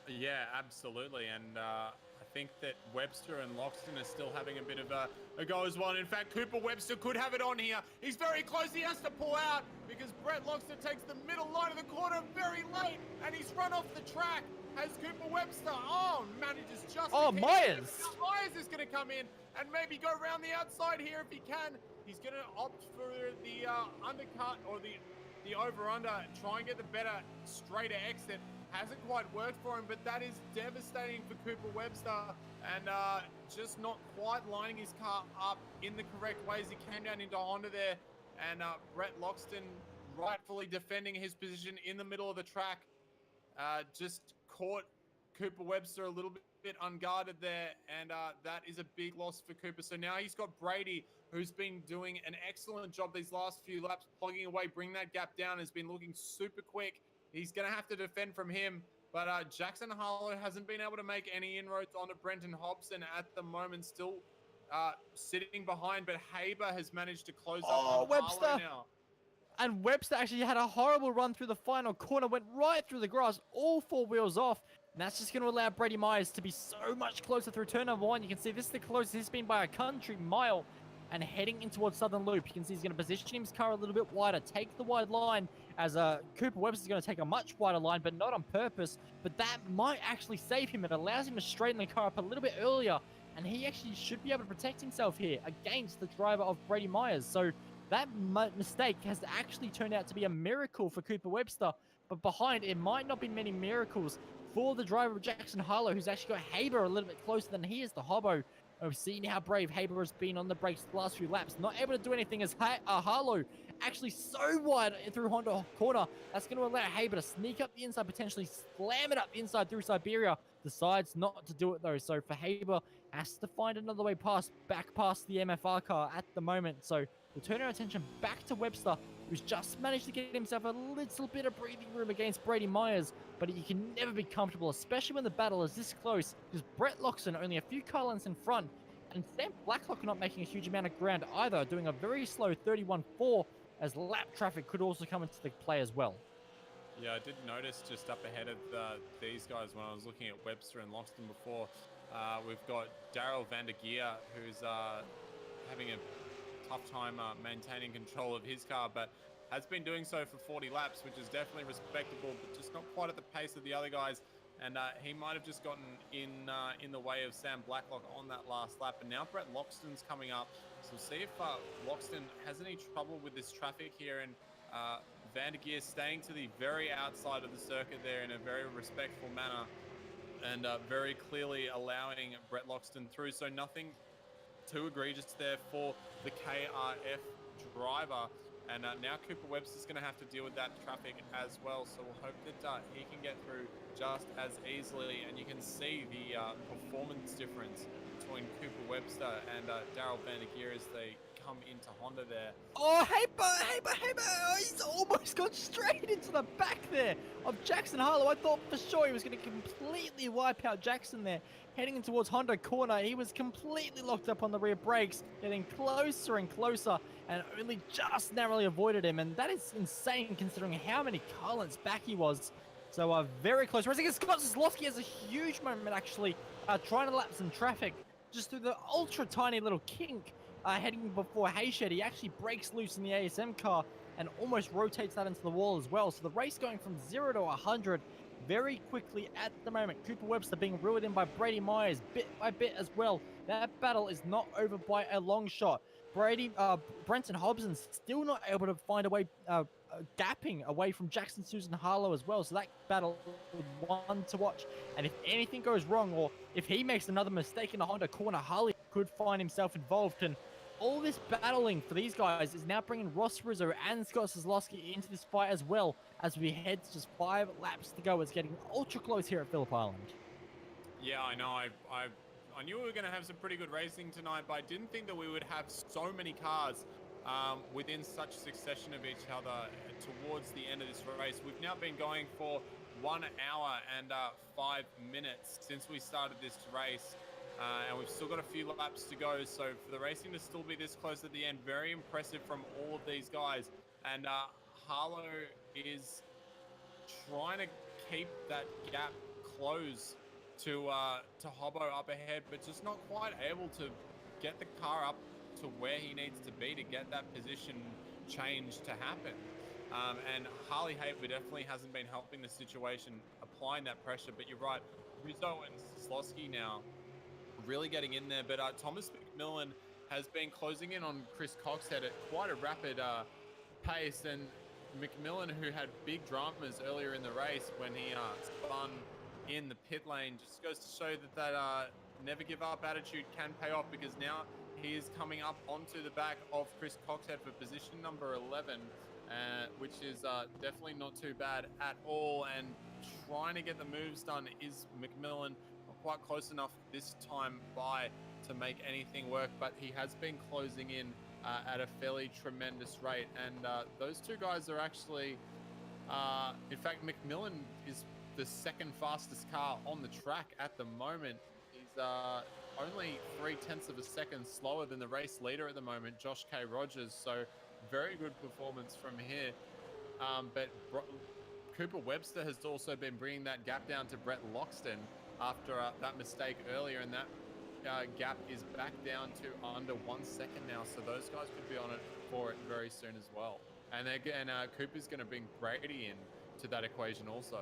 Yeah, absolutely. And I think that Webster and Loxton are still having a bit of a go as well. And in fact, Cooper Webster could have it on here. He's very close. He has to pull out because Brett Loxton takes the middle line of the corner very late. And he's run off the track. Has Cooper Webster. Oh, manages just. Oh, Myers. Myers is going to come in and maybe go around the outside here if he can. He's going to opt for the undercut or the over-under. Try and get the better, straighter exit. Hasn't quite worked for him, but that is devastating for Cooper Webster. And just not quite lining his car up in the correct ways. He came down into Honda there. And Brett Loxton rightfully defending his position in the middle of the track. Just caught Cooper Webster a little bit unguarded there. And that is a big loss for Cooper. So now he's got Brady, who's been doing an excellent job these last few laps, plugging away, bring that gap down, has been looking super quick. He's going to have to defend from him, but Jackson Harlow hasn't been able to make any inroads onto Brenton Hobson at the moment, still sitting behind, but Haber has managed to close up on Webster. Harlow now. And Webster actually had a horrible run through the final corner, went right through the grass, all four wheels off. And that's just going to allow Brady Myers to be so much closer through turn number one. You can see this is the closest he's been by a country mile. And heading in towards Southern Loop, you can see he's going to position his car a little bit wider, take the wide line, as Cooper Webster's going to take a much wider line, but not on purpose. But that might actually save him. It allows him to straighten the car up a little bit earlier, and he actually should be able to protect himself here against the driver of Brady Myers. So that mistake has actually turned out to be a miracle for Cooper Webster, but behind it might not be many miracles for the driver of Jackson Harlow, who's actually got Haber a little bit closer than he is to Hobbo. We've seen how brave Haber has been on the brakes the last few laps. Not able to do anything as Harlow actually so wide through Honda corner. That's going to allow Haber to sneak up the inside, potentially slam it up the inside through Siberia. Decides not to do it though. So for Haber, has to find another way back past the MFR car at the moment. So we'll turn our attention back to Webster, who's just managed to get himself a little bit of breathing room against Brady Myers, but you can never be comfortable, especially when the battle is this close, because Brett Loxton only a few car lengths in front, and Sam Blacklock not making a huge amount of ground either, doing a very slow 31.4, as lap traffic could also come into the play as well. Yeah, I did notice just up ahead of these guys when I was looking at Webster and Loxton before, we've got Daryl Van der Geer, who's having a tough time maintaining control of his car, but has been doing so for 40 laps, which is definitely respectable, but just not quite at the pace of the other guys. And he might have just gotten in the way of Sam Blacklock on that last lap. And now Brett Loxton's coming up. So we'll see if Loxton has any trouble with this traffic here. And Van der Geer staying to the very outside of the circuit there in a very respectful manner. And very clearly allowing Brett Loxton through. So nothing too egregious there for the KRF driver. And now Cooper Webster's going to have to deal with that traffic as well. So we'll hope that he can get through just as easily. And you can see the performance difference between Cooper Webster and Daryl Van der Geer as they come into Honda there. Oh, Haber! Oh, he's almost gone straight into the back there of Jackson Harlow. I thought for sure he was going to completely wipe out Jackson there. Heading in towards Honda corner, he was completely locked up on the rear brakes, getting closer and closer, and only just narrowly avoided him. And that is insane considering how many car lengths back he was. So very close. Racing against Scott Zaslowski has a huge moment actually, trying to lap some traffic just through the ultra tiny little kink. Heading before Hayshed, he actually breaks loose in the ASM car and almost rotates that into the wall as well. So the race going from 0 to 100 very quickly at the moment. Cooper Webster being reeled in by Brady Myers bit by bit as well. That battle is not over by a long shot. Brenton Hobson still not able to find a way, gapping away from Jackson Susan Harlow as well. So that battle is one to watch. And if anything goes wrong, or if he makes another mistake in the Honda corner, Harley could find himself involved. And all this battling for these guys is now bringing Ross Rizzo and Scott Zaslowski into this fight as well, as we head to just 5 laps to go. It's getting ultra close here at Phillip Island. Yeah, I know. I knew we were going to have some pretty good racing tonight, but I didn't think that we would have so many cars within such succession of each other towards the end of this race. We've now been going for 1 hour and 5 minutes since we started this race. And we've still got a few laps to go. So for the racing to still be this close at the end, very impressive from all of these guys. And Harlow is trying to keep that gap close to Hobbo up ahead, but just not quite able to get the car up to where he needs to be to get that position change to happen. And Harley Haber definitely hasn't been helping the situation, applying that pressure. But you're right, Rizzo and Slosky now really getting in there. But Thomas McMillan has been closing in on Chris Coxhead at quite a rapid pace. And McMillan, who had big dramas earlier in the race when he spun in the pit lane, just goes to show that never give up attitude can pay off, because now he is coming up onto the back of Chris Coxhead for position number 11, which is definitely not too bad at all. And trying to get the moves done is McMillan. Not quite close enough this time by to make anything work, but he has been closing in at a fairly tremendous rate. And those two guys are actually, in fact, McMillan is the second fastest car on the track at the moment. He's only 0.3 of a second slower than the race leader at the moment, Josh K. Rogers. So very good performance from here. But Cooper Webster has also been bringing that gap down to Brett Loxton after that mistake earlier, and that gap is back down to under 1 second now. So those guys could be on it for it very soon as well. And again, Cooper's going to bring Brady in to that equation also.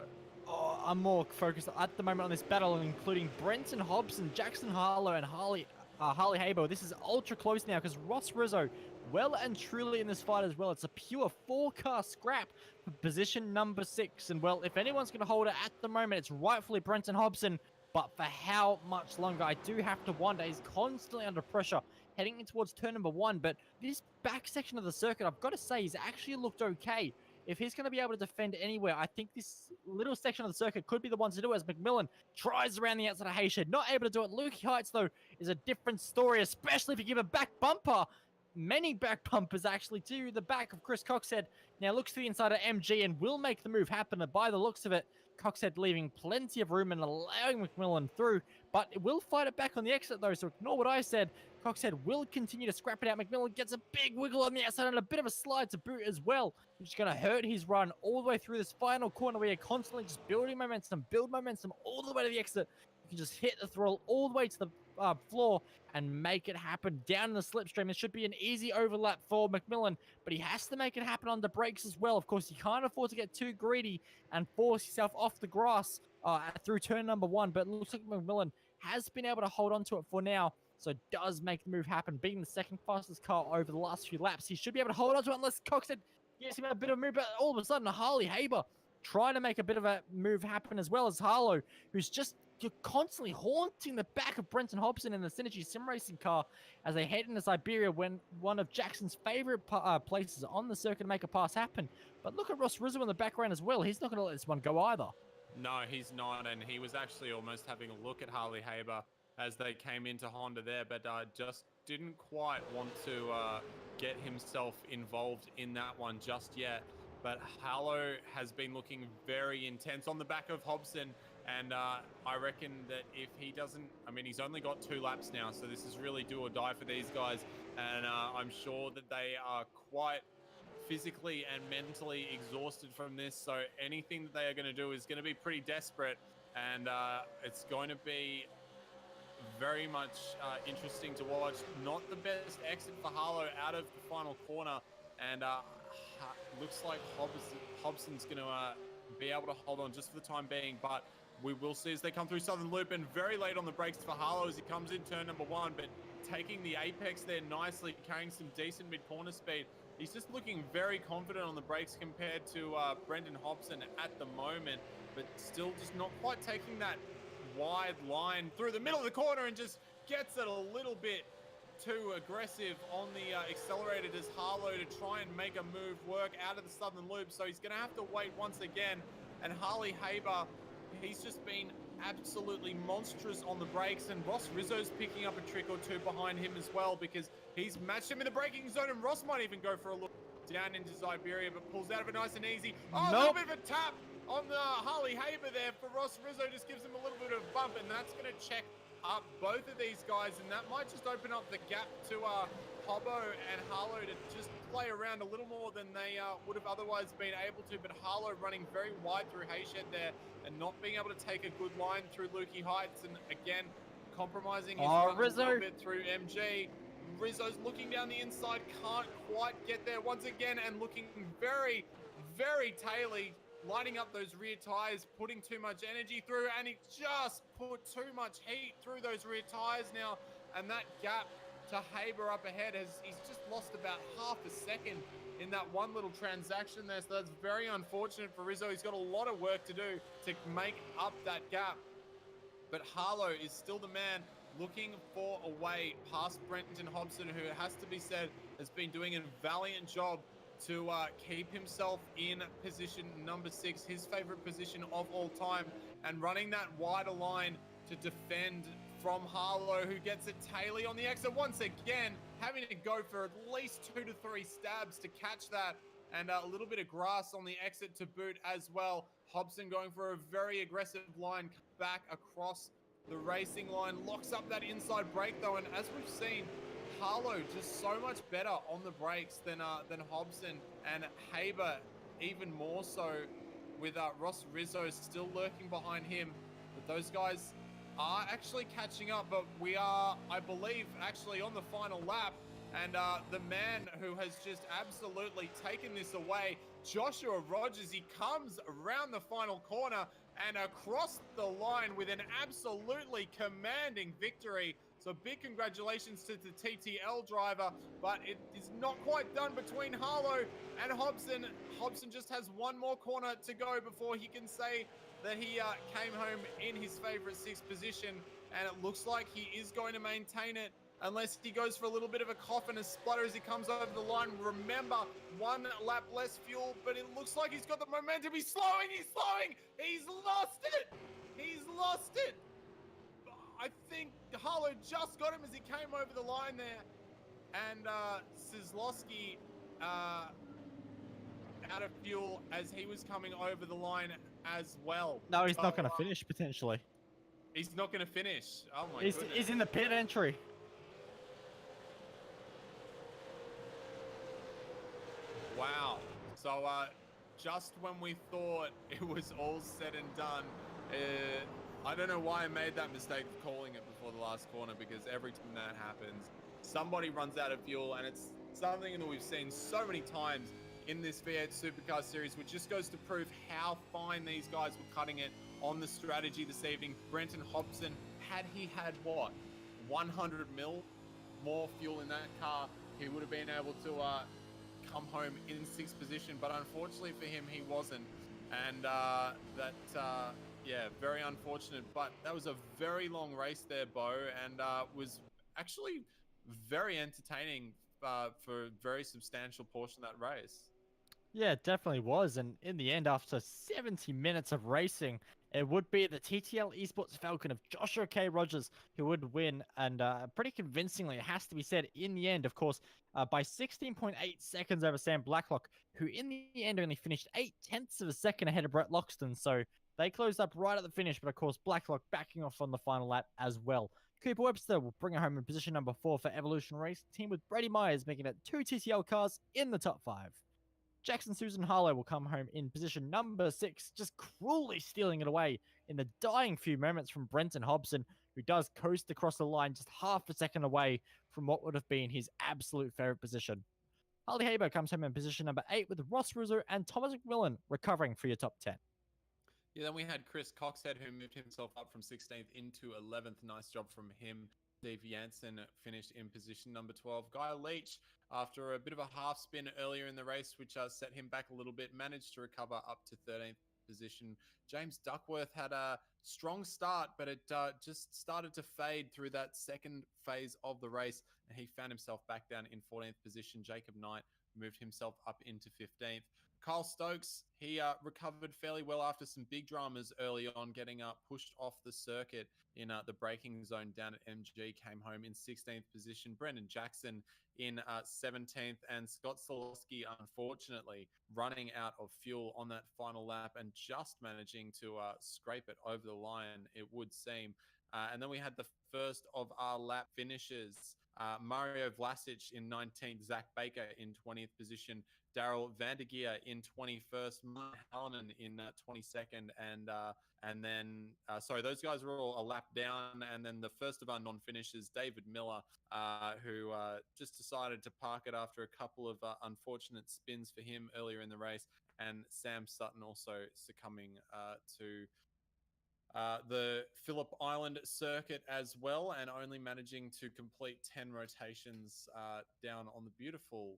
Oh, I'm more focused at the moment on this battle, including Brenton Hobson, Jackson Harlow, and Harley Habo. This is ultra close now because Ross Rizzo well and truly in this fight as well. It's a pure 4-car scrap for position number 6. And well, if anyone's going to hold it at the moment, it's rightfully Brenton Hobson. But for how much longer, I do have to wonder. He's constantly under pressure heading in towards turn number 1. But this back section of the circuit, I've got to say, he's actually looked okay. If he's going to be able to defend anywhere, I think this little section of the circuit could be the one to do, as McMillan tries around the outside of Hayshed. Not able to do it. Lukey Heights, though, is a different story, especially if you give a back bumper. Many back bumpers, actually, to the back of Chris Coxhead. Now looks to the inside of MG and will make the move happen. And by the looks of it, Coxhead leaving plenty of room and allowing McMillan through. But it will fight it back on the exit, though, so ignore what I said. Coxhead will continue to scrap it out. McMillan gets a big wiggle on the outside and a bit of a slide to boot as well, which is going to hurt his run all the way through this final corner where you're constantly just building momentum, build momentum all the way to the exit. You can just hit the throttle all the way to the floor and make it happen down in the slipstream. It should be an easy overlap for McMillan, but he has to make it happen on the brakes as well. Of course, you can't afford to get too greedy and force yourself off the grass through turn number 1, but it looks like McMillan has been able to hold on to it for now. So does make the move happen, being the second fastest car over the last few laps. He should be able to hold on to it unless Coxhead gives him a bit of a move. But all of a sudden, Harley Haber trying to make a bit of a move happen, as well as Harlow, who's just constantly haunting the back of Brenton Hobson in the Synergy Sim Racing car as they head into Siberia, when one of Jackson's favorite places on the circuit to make a pass happen. But look at Ross Rizzo in the background as well. He's not going to let this one go either. No, he's not, and he was actually almost having a look at Harley Haber as they came into Honda there, but just didn't quite want to get himself involved in that one just yet. But Harlow has been looking very intense on the back of Hobson, and I reckon that if he doesn't, I mean, he's only got 2 laps now, so this is really do or die for these guys, and I'm sure that they are quite physically and mentally exhausted from this, so anything that they are going to do is going to be pretty desperate, and it's going to be very much interesting to watch. Not the best exit for Harlow out of the final corner, and looks like Hobson's going to be able to hold on just for the time being, but we will see as they come through Southern Loop, and very late on the brakes for Harlow as he comes in turn number 1, but taking the apex there nicely, carrying some decent mid-corner speed. He's just looking very confident on the brakes compared to Brendan Hobson at the moment, but still just not quite taking that wide line through the middle of the corner, and just gets it a little bit too aggressive on the accelerator, does Harlow, to try and make a move work out of the Southern Loop. So he's going to have to wait once again. And Harley Haber, he's just been absolutely monstrous on the brakes, and Ross Rizzo's picking up a trick or two behind him as well, because he's matched him in the braking zone, and Ross might even go for a look down into Siberia, but pulls out of it nice and easy. Oh, nope. A little bit of a tap on the Harley Haber there for Ross Rizzo, just gives him a little bit of a bump, and that's going to check up both of these guys, and that might just open up the gap to Hobbo and Harlow to just play around a little more than they would have otherwise been able to, but Harlow running very wide through Hayshed there and not being able to take a good line through Lukey Heights, and again, compromising his run a little bit through MG. Rizzo's looking down the inside, can't quite get there once again, and looking very, very taily, lining up those rear tires, putting too much energy through, and he just put too much heat through those rear tires now, and that gap to Haber up ahead he's just lost about half a second in that one little transaction there, so that's very unfortunate for Rizzo. He's got a lot of work to do to make up that gap, but Harlow is still the man looking for a way past Brenton Hobson, who, has to be said, has been doing a valiant job to keep himself in position number 6, his favorite position of all time, and running that wider line to defend from Harlow, who gets it taily on the exit once again, having to go for at least 2 to 3 stabs to catch that, and a little bit of grass on the exit to boot as well. Hobson going for a very aggressive line back across the racing line, locks up that inside brake though, and as we've seen, Harlow just so much better on the brakes than Hobson, and Haber even more so, with Ross Rizzo still lurking behind him. But those guys are actually catching up, but we are, I believe, actually on the final lap, and the man who has just absolutely taken this away, Joshua Rogers, he comes around the final corner and across the line with an absolutely commanding victory. So big congratulations to the TTL driver, but it is not quite done between Harlow and Hobson. Hobson just has one more corner to go before he can say that he came home in his favorite 6th position, and it looks like he is going to maintain it unless he goes for a little bit of a cough and a splutter as he comes over the line. Remember, 1 lap less fuel, but it looks like he's got the momentum. He's slowing, he's lost it, he's lost it. I think Harlow just got him as he came over the line there, and Szlowski out of fuel as he was coming over the line as well. No, he's not going to finish, potentially. He's not going to finish. Oh my goodness. He's in the pit entry. Wow. So just when we thought it was all said and done, I don't know why I made that mistake of calling it before the last corner, because every time that happens, somebody runs out of fuel, and it's something that we've seen so many times in this V8 Supercar Series, which just goes to prove how fine these guys were cutting it on the strategy this evening. Brenton Hobson, had he had, what, 100 mil more fuel in that car, he would have been able to come home in 6th position, but unfortunately for him, he wasn't. And yeah, very unfortunate, but that was a very long race there, Bo, and was actually very entertaining for a very substantial portion of that race. Yeah, it definitely was. And in the end, after 70 minutes of racing, it would be the TTL Esports Falcon of Joshua K. Rogers who would win. And pretty convincingly, it has to be said, in the end, of course, by 16.8 seconds over Sam Blacklock, who in the end only finished 0.8 of a second ahead of Brett Loxton. So they closed up right at the finish, but of course, Blacklock backing off on the final lap as well. Cooper Webster will bring it home in position number 4 for Evolution Race, team with Brady Myers making it 2 TTL cars in the top 5. Jackson Susan Harlow will come home in position number 6, just cruelly stealing it away in the dying few moments from Brenton Hobson, who does coast across the line just half a second away from what would have been his absolute favorite position. Harley Haber comes home in position number 8 with Ross Rizzo and Thomas McMillan recovering for your top 10. Yeah, then we had Chris Coxhead, who moved himself up from 16th into 11th. Nice job from him. Steve Jansen finished in position number 12. Guy Leach, after a bit of a half spin earlier in the race, which set him back a little bit, managed to recover up to 13th position. James Duckworth had a strong start, but it just started to fade through that second phase of the race, and he found himself back down in 14th position. Jacob Knight moved himself up into 15th. Kyle Stokes, he recovered fairly well after some big dramas early on, getting pushed off the circuit in the braking zone down at MG, came home in 16th position. Brendan Jackson in 17th, and Scott Solowski, unfortunately, running out of fuel on that final lap and just managing to scrape it over the line, it would seem. And then we had the first of our lap finishes. Mario Vlasic in 19th, Zach Baker in 20th position, Daryl Vandergeer in 21st, Martin Hallinan in 22nd, and then sorry, those guys were all a lap down, and then the first of our non-finishers, David Miller, who just decided to park it after a couple of unfortunate spins for him earlier in the race, and Sam Sutton also succumbing to the Phillip Island circuit as well, and only managing to complete 10 rotations down on the beautiful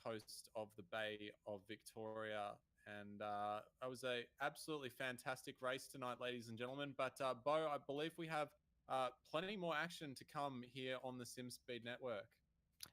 coast of the Bay of Victoria. And it was a absolutely fantastic race tonight, ladies and gentlemen. But Bo, I believe we have plenty more action to come here on the SimSpeed Network.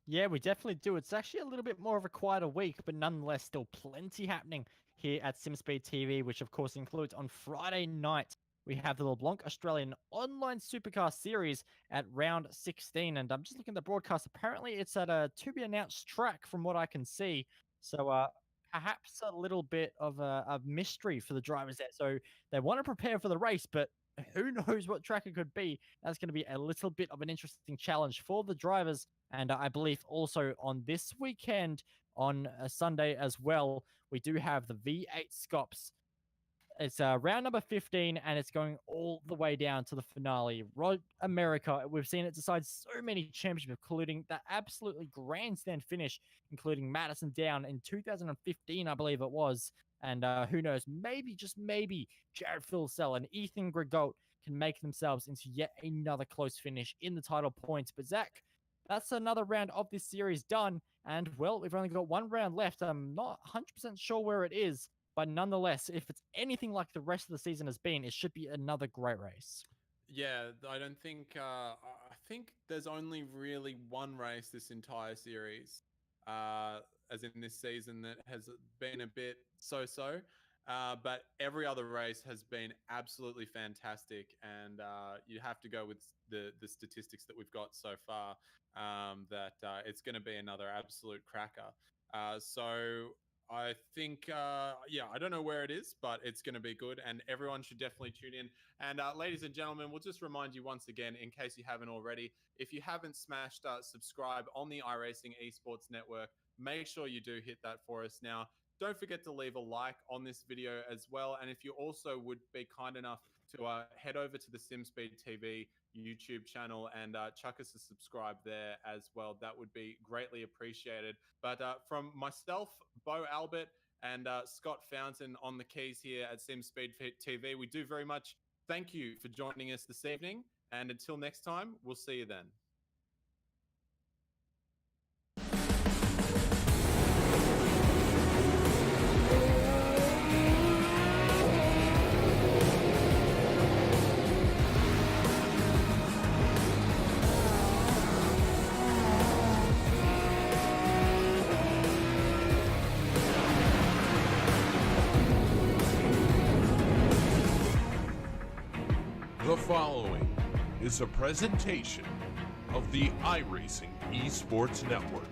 Yeah, we definitely do. It's actually a little bit more of a quieter week, but nonetheless, still plenty happening here at SimSpeed TV, which of course includes on Friday night. We have the LeBlanc Australian Online Supercar Series at round 16. And I'm just looking at the broadcast. Apparently, it's at a to-be-announced track from what I can see. So perhaps a little bit of a mystery for the drivers there. So they want to prepare for the race, but who knows what track it could be. That's going to be a little bit of an interesting challenge for the drivers. And I believe also on this weekend, on a Sunday as well, we do have the V8 Scops. It's round number 15, and it's going all the way down to the finale. Road America, we've seen it decide so many championships, including that absolutely grandstand finish, including Madison Down in 2015, I believe it was. And who knows, maybe, just maybe, Jared Philsell and Ethan Gregot can make themselves into yet another close finish in the title points. But Zach, that's another round of this series done. And, well, we've only got one round left. I'm not 100% sure where it is. But nonetheless, if it's anything like the rest of the season has been, it should be another great race. Yeah, I don't think... I think there's only really one race this entire series, as in this season, that has been a bit so-so. But every other race has been absolutely fantastic, and you have to go with the statistics that we've got so far, that it's going to be another absolute cracker. So I think, yeah, I don't know where it is, but it's going to be good, and everyone should definitely tune in. And ladies and gentlemen, we'll just remind you once again, in case you haven't already, if you haven't smashed subscribe on the iRacing Esports Network, make sure you do hit that for us now. Don't forget to leave a like on this video as well. And if you also would be kind enough to head over to the SimSpeed TV YouTube channel and chuck us a subscribe there as well, that would be greatly appreciated. But from myself, Bo Albert, and Scott Fountain on the keys here at SimSpeed TV, we do very much thank you for joining us this evening. And until next time, we'll see you then. The following is a presentation of the iRacing Esports Network.